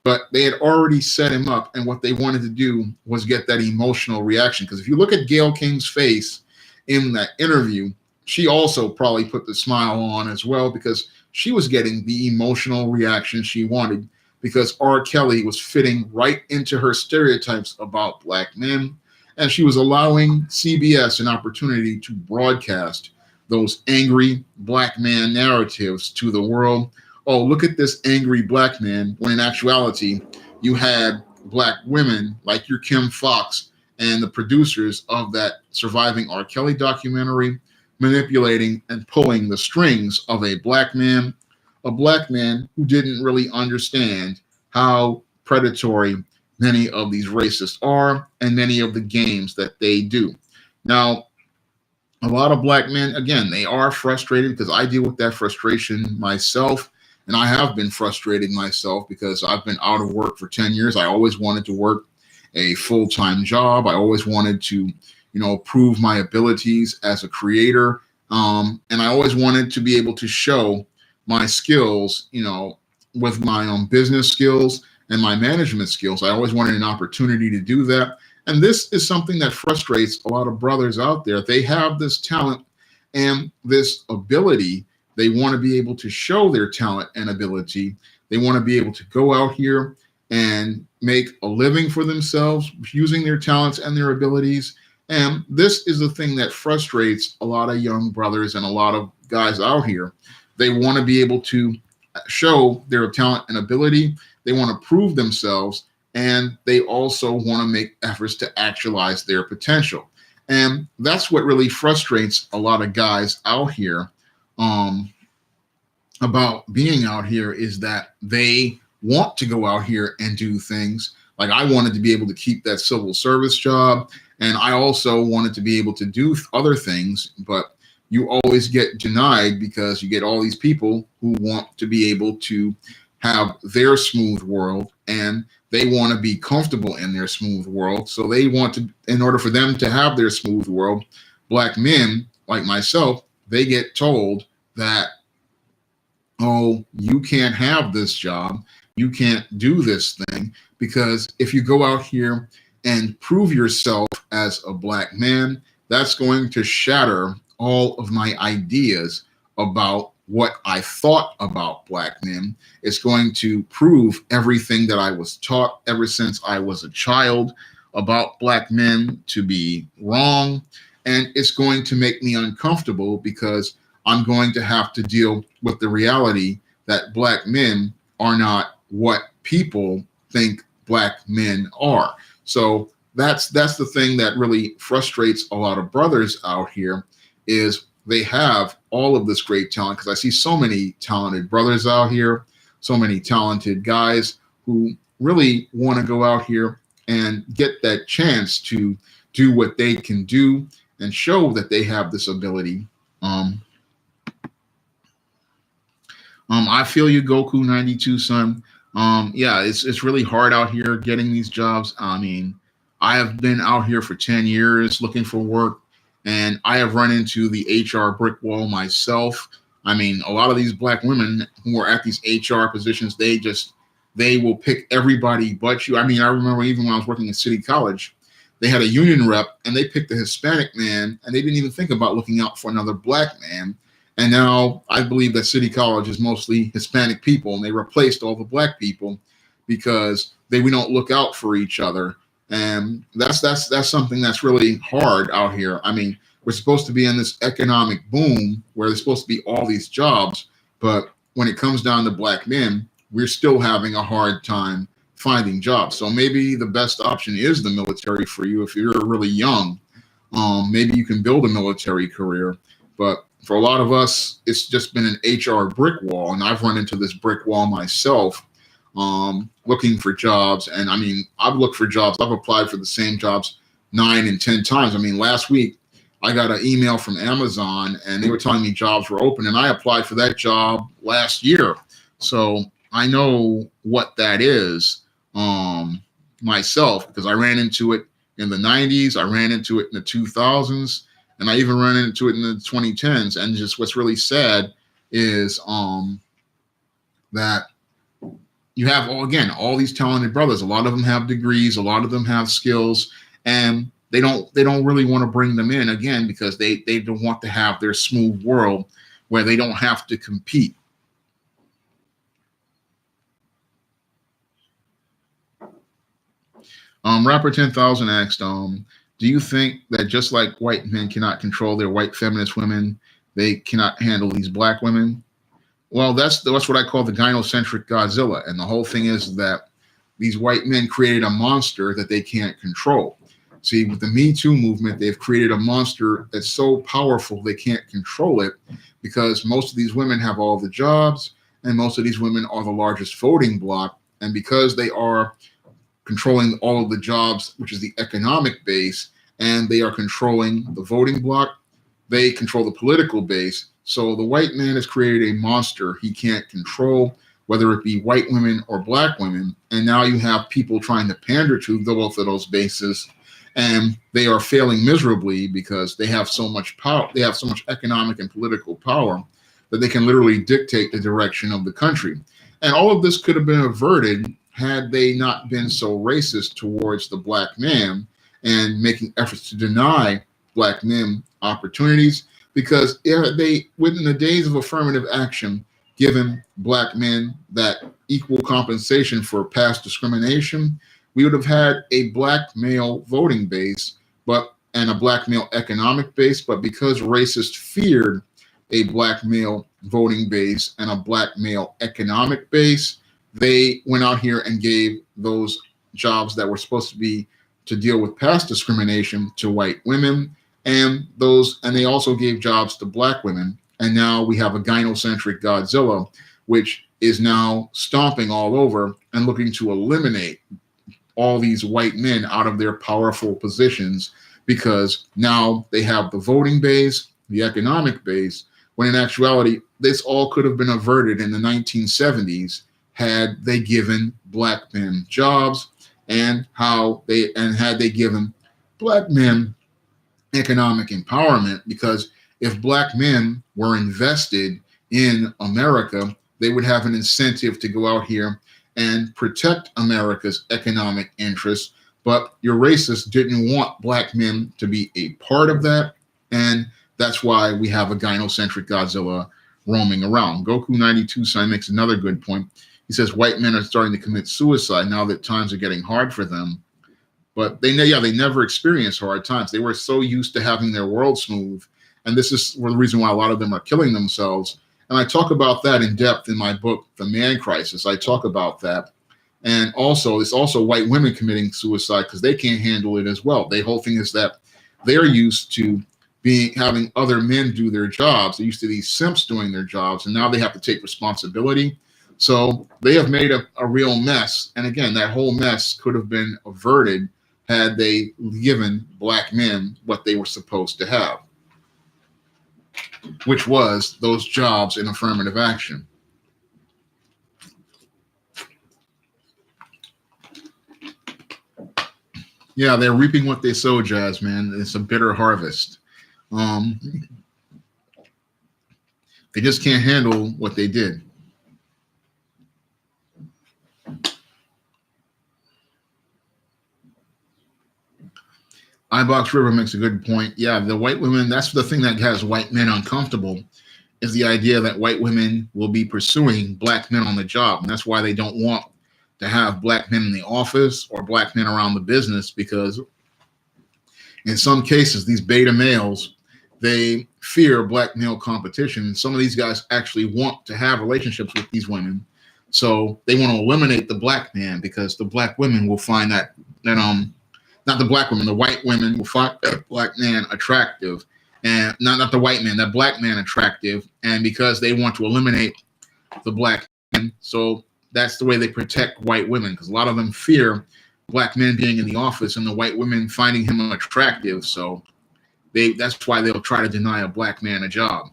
A: but they had already set him up. And what they wanted to do was get that emotional reaction. Because if you look at Gayle King's face in that interview, she also probably put the smile on as well because she was getting the emotional reaction she wanted because R. Kelly was fitting right into her stereotypes about black men. And she was allowing CBS an opportunity to broadcast those angry black man narratives to the world. Oh, look at this angry black man, when in actuality, you had black women like your Kim Fox and the producers of that surviving R. Kelly documentary manipulating and pulling the strings of a black man who didn't really understand how predatory many of these racists are and many of the games that they do. Now, A lot of black men, again, they are frustrated because I deal with that frustration myself. And I have been frustrated myself because I've been out of work for 10 years. I always wanted to work a full-time job. I always wanted to, prove my abilities as a creator. And I always wanted to be able to show my skills, with my own business skills and my management skills. I always wanted an opportunity to do that. And this is something that frustrates a lot of brothers out there. They have this talent and this ability. They want to be able to show their talent and ability. They want to be able to go out here and make a living for themselves using their talents and their abilities. And this is the thing that frustrates a lot of young brothers and a lot of guys out here. They want to be able to show their talent and ability. They want to prove themselves, and they also want to make efforts to actualize their potential. And that's what really frustrates a lot of guys out here about being out here, is that they want to go out here and do things. Like, I wanted to be able to keep that civil service job, and I also wanted to be able to do other things, but you always get denied because you get all these people who want to be able to have their smooth world, and they want to be comfortable in their smooth world. So they want to, in order for them to have their smooth world, black men like myself, they get told that, oh, you can't have this job. You can't do this thing, because if you go out here and prove yourself as a black man, that's going to shatter all of my ideas about what I thought about black men. It's going to prove everything that I was taught ever since I was a child about black men to be wrong. And it's going to make me uncomfortable because I'm going to have to deal with the reality that black men are not what people think black men are. So that's the thing that really frustrates a lot of brothers out here, is they have all of this great talent. Because I see so many talented brothers out here, so many talented guys who really want to go out here and get that chance to do what they can do and show that they have this ability. I feel you, Goku 92, son. Yeah, it's really hard out here getting these jobs. I mean, I have been out here for 10 years looking for work, and I have run into the HR brick wall myself. I mean, a lot of these black women who are at these HR positions, they will pick everybody but you. I mean, I remember even when I was working at City College, they had a union rep and they picked a Hispanic man, and they didn't even think about looking out for another black man. And now I believe that City College is mostly Hispanic people, and they replaced all the black people because we don't look out for each other. And that's something that's really hard out here. I mean, we're supposed to be in this economic boom where there's supposed to be all these jobs, but when it comes down to black men, we're still having a hard time finding jobs. So maybe the best option is the military for you if you're really young. Maybe you can build a military career, but for a lot of us, it's just been an HR brick wall, and I've run into this brick wall myself, looking for jobs. And I mean, I've looked for jobs. I've applied for the same jobs 9 and 10 times. I mean, last week I got an email from Amazon, and they were telling me jobs were open, and I applied for that job last year. So I know what that is myself, because I ran into it in the 90s. I ran into it in the 2000s. And I even ran into it in the 2010s. And just what's really sad is that you have, all these talented brothers. A lot of them have degrees. A lot of them have skills. And they don't really want to bring them in, again, because they don't want to have their smooth world where they don't have to compete. Rapper 10,000 asked, do you think that just like white men cannot control their white feminist women, they cannot handle these black women? Well, that's what I call the gynocentric Godzilla. And the whole thing is that these white men created a monster that they can't control. See, with the Me Too movement, they've created a monster that's so powerful they can't control it, because most of these women have all the jobs, and most of these women are the largest voting bloc. And because they are controlling all of the jobs, which is the economic base, and they are controlling the voting bloc, they control the political base. So the white man has created a monster he can't control, whether it be white women or black women. And now you have people trying to pander to both of those bases, and they are failing miserably because they have so much power. They have so much economic and political power that they can literally dictate the direction of the country. And all of this could have been averted had they not been so racist towards the black man and making efforts to deny black men opportunities. Because they, within the days of affirmative action, given black men that equal compensation for past discrimination, we would have had a black male voting base, and a black male economic base. But because racists feared a black male voting base and a black male economic base, they went out here and gave those jobs that were supposed to be to deal with past discrimination to white women, and they also gave jobs to black women. And now we have a gynocentric Godzilla, which is now stomping all over and looking to eliminate all these white men out of their powerful positions, because now they have the voting base, the economic base, when in actuality, this all could have been averted in the 1970s had they given black men jobs, and had they given black men economic empowerment. Because if black men were invested in America, they would have an incentive to go out here and protect America's economic interests. But your racists didn't want black men to be a part of that, and that's why we have a gynocentric Godzilla roaming around. Goku92 sign makes another good point. He says white men are starting to commit suicide now that times are getting hard for them. But they never experienced hard times. They were so used to having their world smooth. And this is the reason why a lot of them are killing themselves. And I talk about that in depth in my book, The Man Crisis. I talk about that. And also, it's also white women committing suicide because they can't handle it as well. The whole thing is that they're used to having other men do their jobs. They're used to these simps doing their jobs, and now they have to take responsibility. So they have made a real mess. And again, that whole mess could have been averted had they given black men what they were supposed to have, which was those jobs in affirmative action. Yeah, they're reaping what they sow, Jazz, man. It's a bitter harvest. They just can't handle what they did. iBox River makes a good point. Yeah, the white women, that's the thing that has white men uncomfortable, is the idea that white women will be pursuing black men on the job. And that's why they don't want to have black men in the office or black men around the business, because in some cases, these beta males, they fear black male competition. Some of these guys actually want to have relationships with these women. So they want to eliminate the black man, because the black women will find that not the black women, the white women will find that black man attractive, and not the white man, that black man attractive. And because they want to eliminate the black men, so that's the way they protect white women, because a lot of them fear black men being in the office and the white women finding him attractive. So that's why they'll try to deny a black man a job.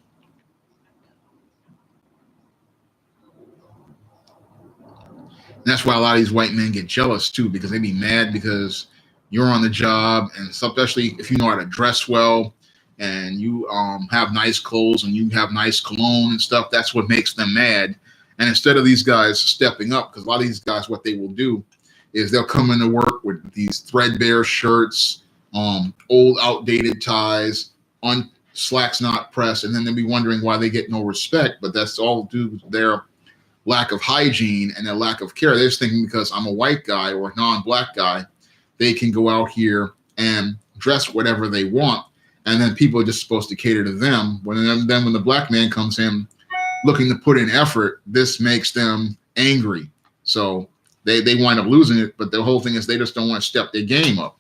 A: And that's why a lot of these white men get jealous too, because they be mad because you're on the job, and especially if you know how to dress well and you have nice clothes and you have nice cologne and stuff. That's what makes them mad. And instead of these guys stepping up, because a lot of these guys, what they will do is they'll come into work with these threadbare shirts, old outdated ties, on slacks not pressed, and then they'll be wondering why they get no respect. But that's all due to their lack of hygiene and their lack of care. They're just thinking because I'm a white guy or a non-black guy, they can go out here and dress whatever they want, and then people are just supposed to cater to them. When the black man comes in looking to put in effort, this makes them angry. So they wind up losing it. But the whole thing is they just don't want to step their game up.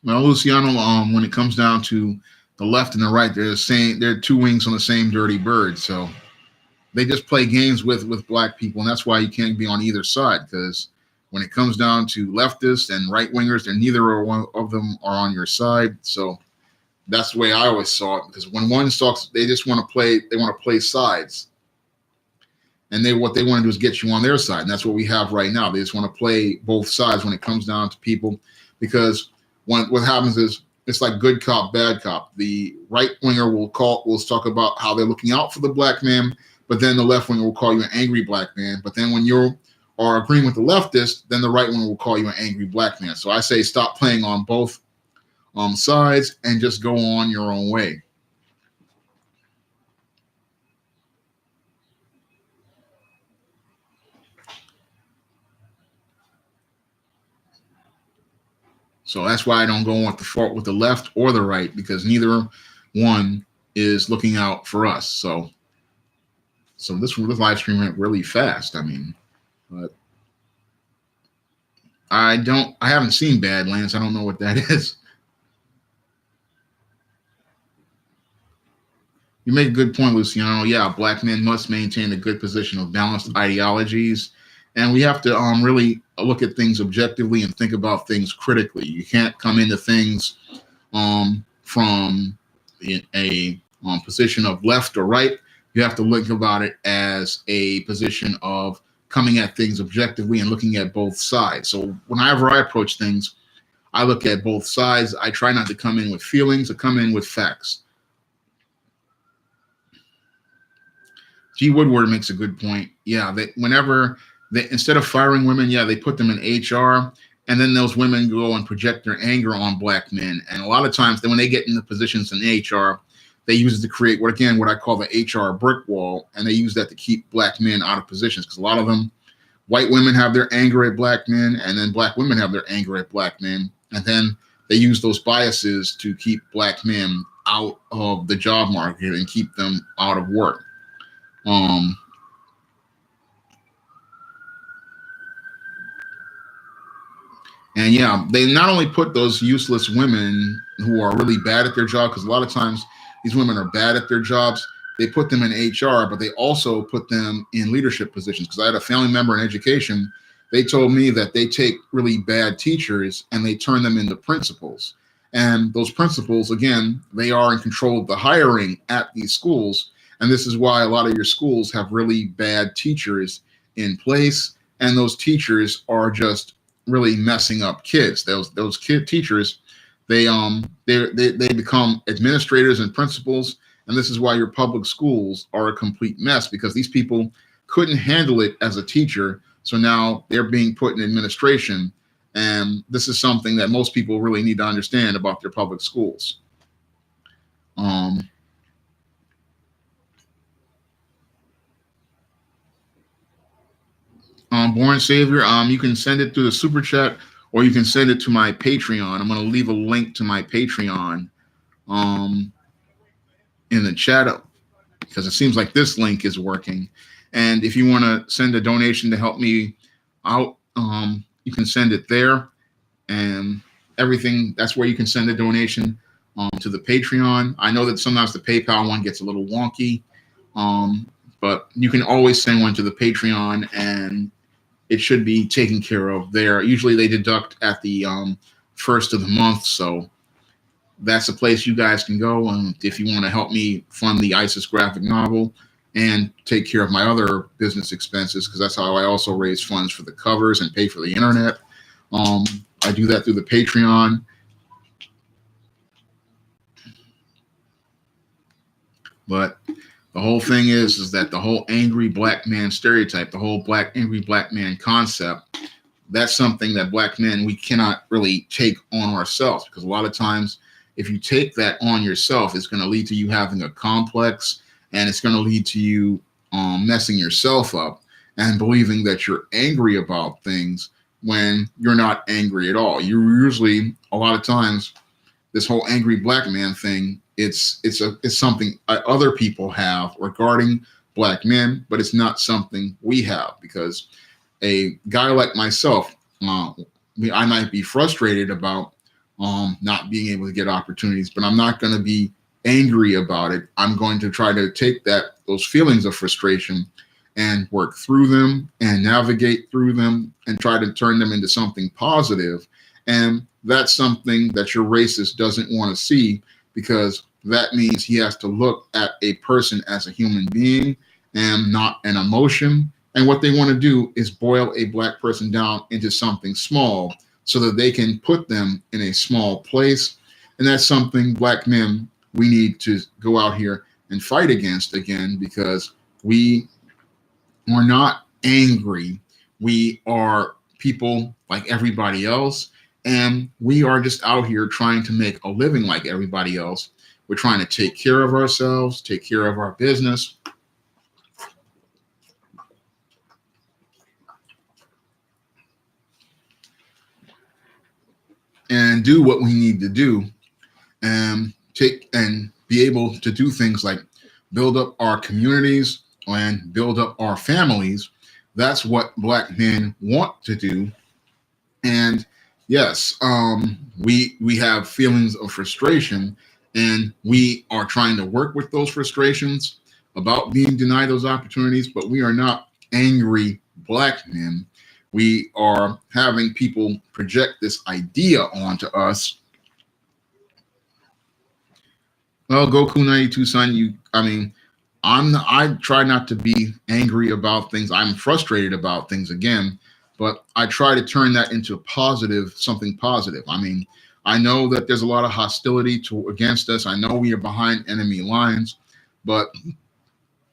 A: Well, Luciano, when it comes down to the left and the right, they're the same. They're two wings on the same dirty bird. So they just play games with black people, and that's why you can't be on either side. Because when it comes down to leftists and right wingers, they're neither one of them are on your side. So that's the way I always saw it. Because when one talks, they just want to play. They want to play sides, and what they want to do is get you on their side, and that's what we have right now. They just want to play both sides when it comes down to people, because what happens is it's like good cop, bad cop. The right winger will talk about how they're looking out for the black man, but then the left winger will call you an angry black man. But then when you are agreeing with the leftist, then the right winger will call you an angry black man. So I say stop playing on both sides and just go on your own way. So that's why I don't go with the left or the right, because neither one is looking out for us. So this live stream went really fast. I mean, but I haven't seen Badlands. I don't know what that is. You make a good point, Luciano. Yeah, black men must maintain a good position of balanced ideologies, and we have to really look at things objectively and think about things critically. You can't come into things from a position of left or right. You have to look about it as a position of coming at things objectively and looking at both sides. So whenever I approach things, I look at both sides. I try not to come in with feelings, I come in with facts. G. Woodward makes a good point. Yeah, whenever instead of firing women, yeah, they put them in HR, and then those women go and project their anger on black men. And a lot of times, when they get into positions in HR, they use it to create what I call the HR brick wall, and they use that to keep black men out of positions, because a lot of them, white women have their anger at black men, and then black women have their anger at black men, and then they use those biases to keep black men out of the job market and keep them out of work. And yeah, they not only put those useless women who are really bad at their job, because a lot of times these women are bad at their jobs, they put them in HR, but they also put them in leadership positions. Because I had a family member in education, they told me that they take really bad teachers and they turn them into principals. And those principals, again, they are in control of the hiring at these schools. And this is why a lot of your schools have really bad teachers in place. And those teachers are just really messing up kids. Those kid teachers, they become administrators and principals. And this is why your public schools are a complete mess, because these people couldn't handle it as a teacher. So now they're being put in administration. And this is something that most people really need to understand about their public schools. Born Savior, you can send it through the super chat, or you can send it to my Patreon. I'm going to leave a link to my Patreon in the chat, because it seems like this link is working. And if you want to send a donation to help me out, you can send it there. And everything, that's where you can send a donation to the Patreon. I know that sometimes the PayPal one gets a little wonky, but you can always send one to the Patreon, and it should be taken care of there. Usually they deduct at the first of the month, so that's a place you guys can go. And if you want to help me fund the ISIS graphic novel and take care of my other business expenses, because that's how I also raise funds for the covers and pay for the internet. I do that through the Patreon. But the whole thing is that the whole angry black man stereotype, the whole angry black man concept, that's something that black men, we cannot really take on ourselves, because a lot of times if you take that on yourself, it's going to lead to you having a complex, and it's going to lead to you messing yourself up and believing that you're angry about things when you're not angry at all. You're usually, a lot of times, this whole angry black man thing, it's something other people have regarding black men, but it's not something we have, because a guy like myself, I might be frustrated about not being able to get opportunities, but I'm not going to be angry about it. I'm going to try to take those feelings of frustration and work through them and navigate through them and try to turn them into something positive. And that's something that your racist doesn't want to see, because that means he has to look at a person as a human being and not an emotion. And what they want to do is boil a black person down into something small so that they can put them in a small place. And that's something black men, we need to go out here and fight against again, because we are not angry. We are people like everybody else. And we are just out here trying to make a living like everybody else. We're trying to take care of ourselves, take care of our business. And do what we need to do, and be able to do things like build up our communities and build up our families. That's what black men want to do. And yes, we have feelings of frustration, and we are trying to work with those frustrations about being denied those opportunities, but we are not angry black men. We are having people project this idea onto us. Well, Goku 92 son, I try not to be angry about things. I'm frustrated about things again, but I try to turn that into something positive. I know that there's a lot of hostility against us. I know we are behind enemy lines, but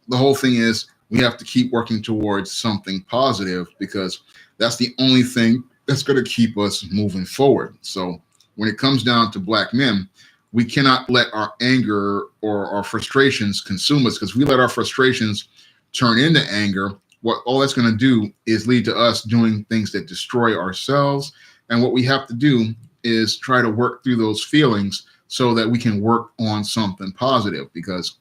A: the whole thing is we have to keep working towards something positive, because that's the only thing that's going to keep us moving forward. So when it comes down to black men, we cannot let our anger or our frustrations consume us, because we let our frustrations turn into anger. What all that's going to do is lead to us doing things that destroy ourselves. And what we have to do is try to work through those feelings so that we can work on something positive. Because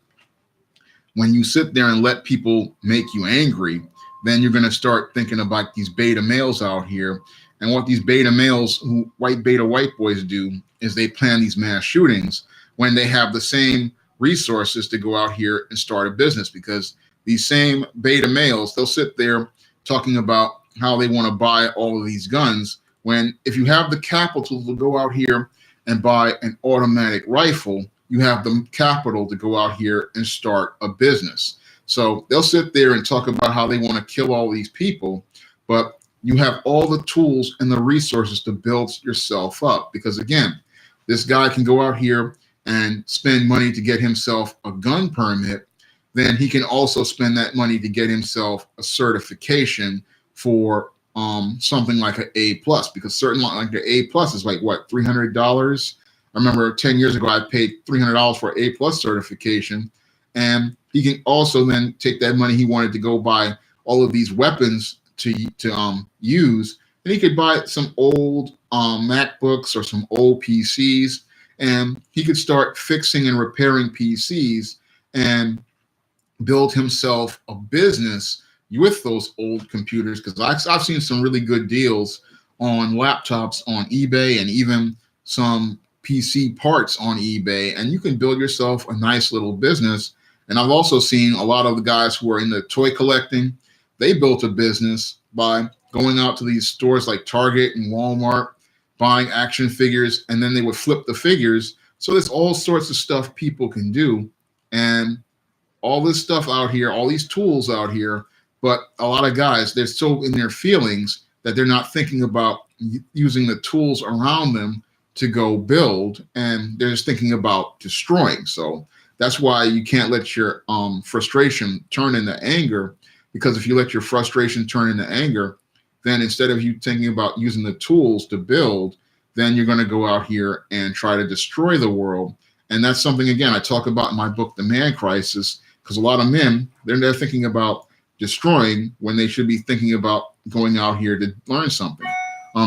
A: when you sit there and let people make you angry, then you're going to start thinking about these beta males out here. And what these beta males, white boys do, is they plan these mass shootings when they have the same resources to go out here and start a business. Because these same beta males, they'll sit there talking about how they want to buy all of these guns, when if you have the capital to go out here and buy an automatic rifle, you have the capital to go out here and start a business. So they'll sit there and talk about how they want to kill all these people, but you have all the tools and the resources to build yourself up. Because again, this guy can go out here and spend money to get himself a gun permit. Then he can also spend that money to get himself a certification for something like an A plus, because certain like the A plus is like what, $300. I remember 10 years ago I paid $300 for A plus certification. And he can also then take that money he wanted to go buy all of these weapons to use, and he could buy some old MacBooks or some old PCs, and he could start fixing and repairing PCs and build himself a business with those old computers. Because I've seen some really good deals on laptops on eBay, and even some PC parts on eBay, and you can build yourself a nice little business. And I've also seen a lot of the guys who are in the toy collecting, they built a business by going out to these stores like Target and Walmart, buying action figures, and then they would flip the figures. So there's all sorts of stuff people can do. And all this stuff out here, all these tools out here, but a lot of guys, they're so in their feelings that they're not thinking about using the tools around them to go build, and they're just thinking about destroying. So that's why you can't let your frustration turn into anger, because if you let your frustration turn into anger, then instead of you thinking about using the tools to build, then you're going to go out here and try to destroy the world. And that's something, again, I talk about in my book, The Man Crisis, because a lot of men, they're thinking about destroying when they should be thinking about going out here to learn something.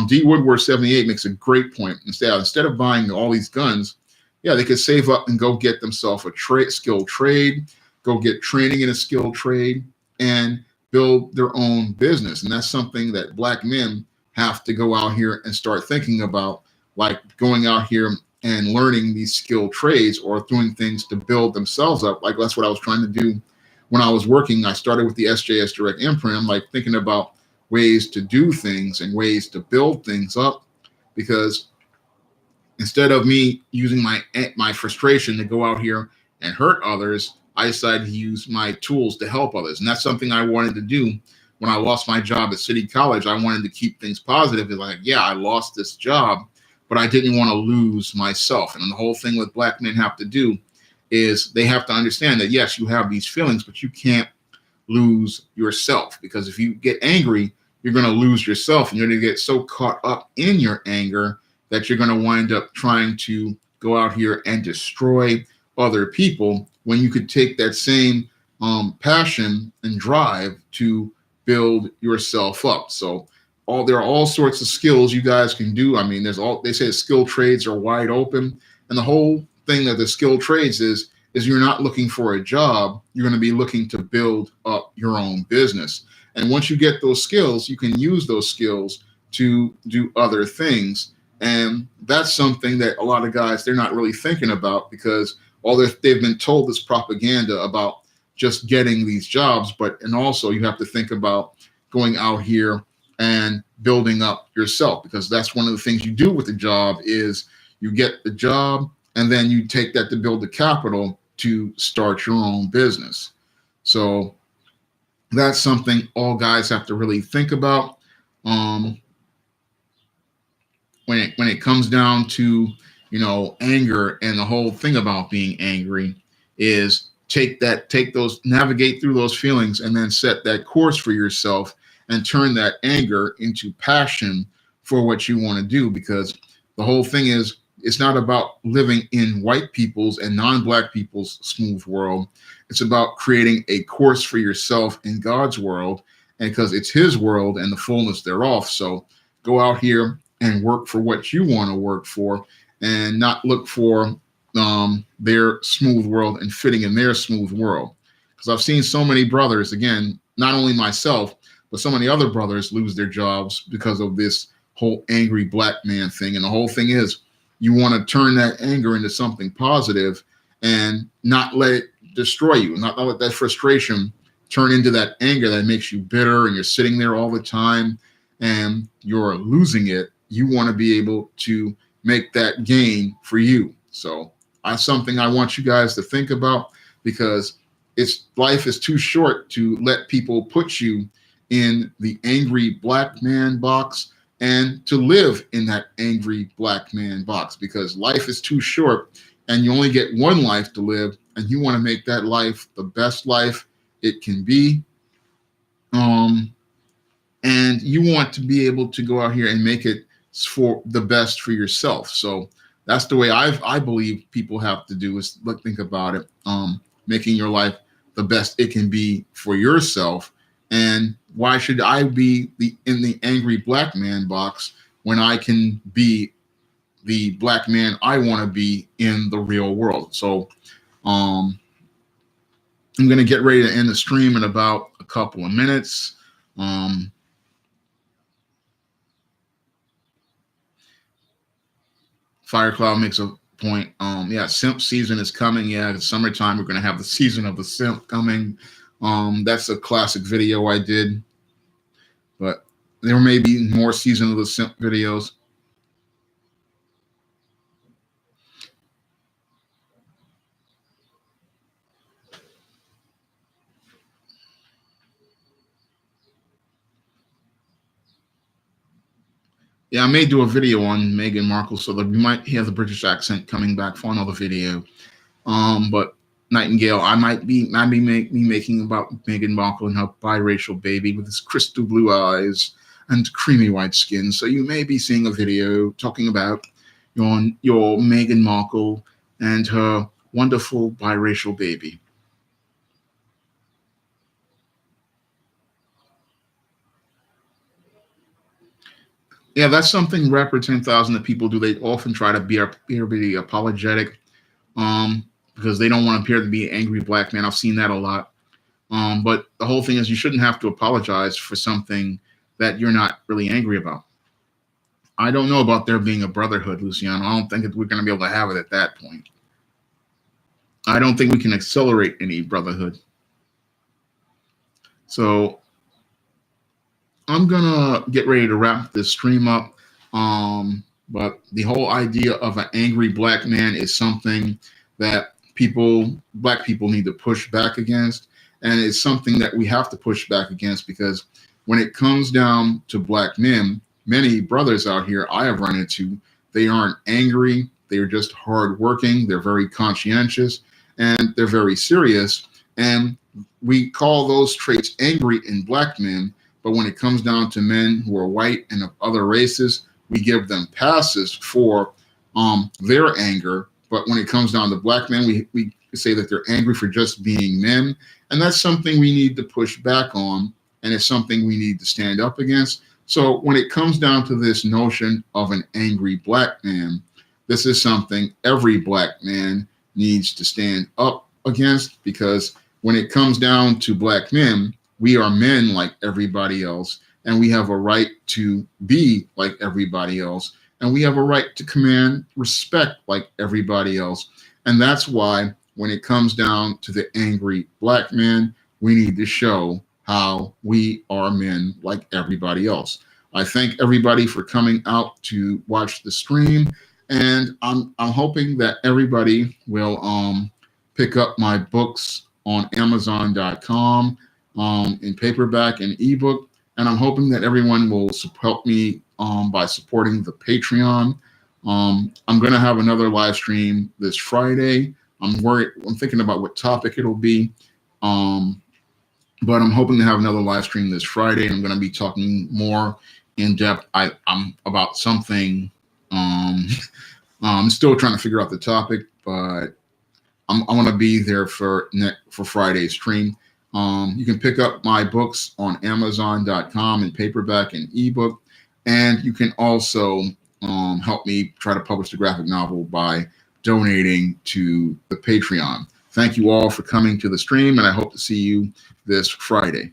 A: D. Woodward 78 makes a great point. Instead of buying all these guns, yeah, they could save up and go get themselves a skilled trade, go get training in a skilled trade, and build their own business. And that's something that black men have to go out here and start thinking about. like going out here and learning these skilled trades or doing things to build themselves up. Like that's what I was trying to do when I was working. I started with the SJS Direct Imprint. I'm like thinking about ways to do things and ways to build things up, because instead of me using my frustration to go out here and hurt others, I decided to use my tools to help others. And that's something I wanted to do when I lost my job at City College. I wanted to keep things positive. It's like, yeah, I lost this job, but I didn't want to lose myself. And the whole thing with Black men have to do is they have to understand that, yes, you have these feelings, but you can't lose yourself, because if you get angry, you're going to lose yourself, and you're going to get so caught up in your anger that you're going to wind up trying to go out here and destroy other people, when you could take that same passion and drive to build yourself up. So there are all sorts of skills you guys can do. I mean, they say skilled trades are wide open, and the whole thing that the skilled trades is you're not looking for a job. You're going to be looking to build up your own business. And once you get those skills, you can use those skills to do other things. And that's something that a lot of guys, they're not really thinking about, because they've been told this propaganda about just getting these jobs. And also you have to think about going out here and building up yourself, because that's one of the things you do with the job is you get the job and then you take that to build the capital to start your own business. So that's something all guys have to really think about. When it comes down to, anger, and the whole thing about being angry is navigate through those feelings and then set that course for yourself and turn that anger into passion for what you want to do. Because the whole thing is, it's not about living in white people's and non-Black people's smooth world. It's about creating a course for yourself in God's world, and because it's his world and the fullness thereof. So go out here and work for what you want to work for, and not look for their smooth world and fitting in their smooth world. Because I've seen so many brothers, again, not only myself, but so many other brothers lose their jobs because of this whole angry Black man thing. And the whole thing is, you want to turn that anger into something positive and not let it destroy you, not let that frustration turn into that anger that makes you bitter and you're sitting there all the time and you're losing it. You want to be able to make that gain for you. So that's something I want you guys to think about, because life is too short to let people put you in the angry Black man box and to live in that angry Black man box, because life is too short and you only get one life to live, and you want to make that life the best life it can be. And you want to be able to go out here and make it for the best for yourself. So that's the way I believe people have to do, is think about it. Making your life the best it can be for yourself. And why should I be in the angry Black man box when I can be the Black man I want to be in the real world? So I'm going to get ready to end the stream in about a couple of minutes. Firecloud makes a point. Yeah, simp season is coming. Yeah, it's summertime. We're going to have the season of the simp coming. That's a classic video I did, but there may be more season of the simp videos. Yeah, I may do a video on Meghan Markle, so that we might hear the British accent coming back for another video. But Nightingale, I might be making about Meghan Markle and her biracial baby with his crystal blue eyes and creamy white skin. So you may be seeing a video talking about your Meghan Markle and her wonderful biracial baby. Yeah, that's something Rapper 10,000 that people do. They often try to be apologetic, because they don't want to appear to be an angry Black man. I've seen that a lot. But the whole thing is, you shouldn't have to apologize for something that you're not really angry about. I don't know about there being a brotherhood, Luciano. I don't think that we're going to be able to have it at that point. I don't think we can accelerate any brotherhood. So I'm gonna get ready to wrap this stream up. But the whole idea of an angry black man is something that black people need to push back against. And it's something that we have to push back against because when it comes down to black men, many brothers out here I have run into, they aren't angry. They're just hardworking. They're very conscientious and they're very serious. And we call those traits angry in black men. But when it comes down to men who are white and of other races, we give them passes for their anger. But when it comes down to black men, we say that they're angry for just being men. And that's something we need to push back on. And it's something we need to stand up against. So when it comes down to this notion of an angry black man, this is something every black man needs to stand up against, because when it comes down to black men, we are men like everybody else, and we have a right to be like everybody else, and we have a right to command respect like everybody else. And that's why when it comes down to the angry black man, we need to show how we are men like everybody else. I thank everybody for coming out to watch the stream, and I'm hoping that everybody will pick up my books on Amazon.com in paperback and ebook. And I'm hoping that everyone will help me by supporting the Patreon. I'm going to have another live stream this Friday. I'm thinking about what topic it'll be. But I'm hoping to have another live stream this Friday. I'm going to be talking more in depth I'm about something. I'm still trying to figure out the topic, but I want to be there for Friday's stream. You can pick up my books on Amazon.com in paperback and ebook. And you can also help me try to publish the graphic novel by donating to the Patreon. Thank you all for coming to the stream, and I hope to see you this Friday.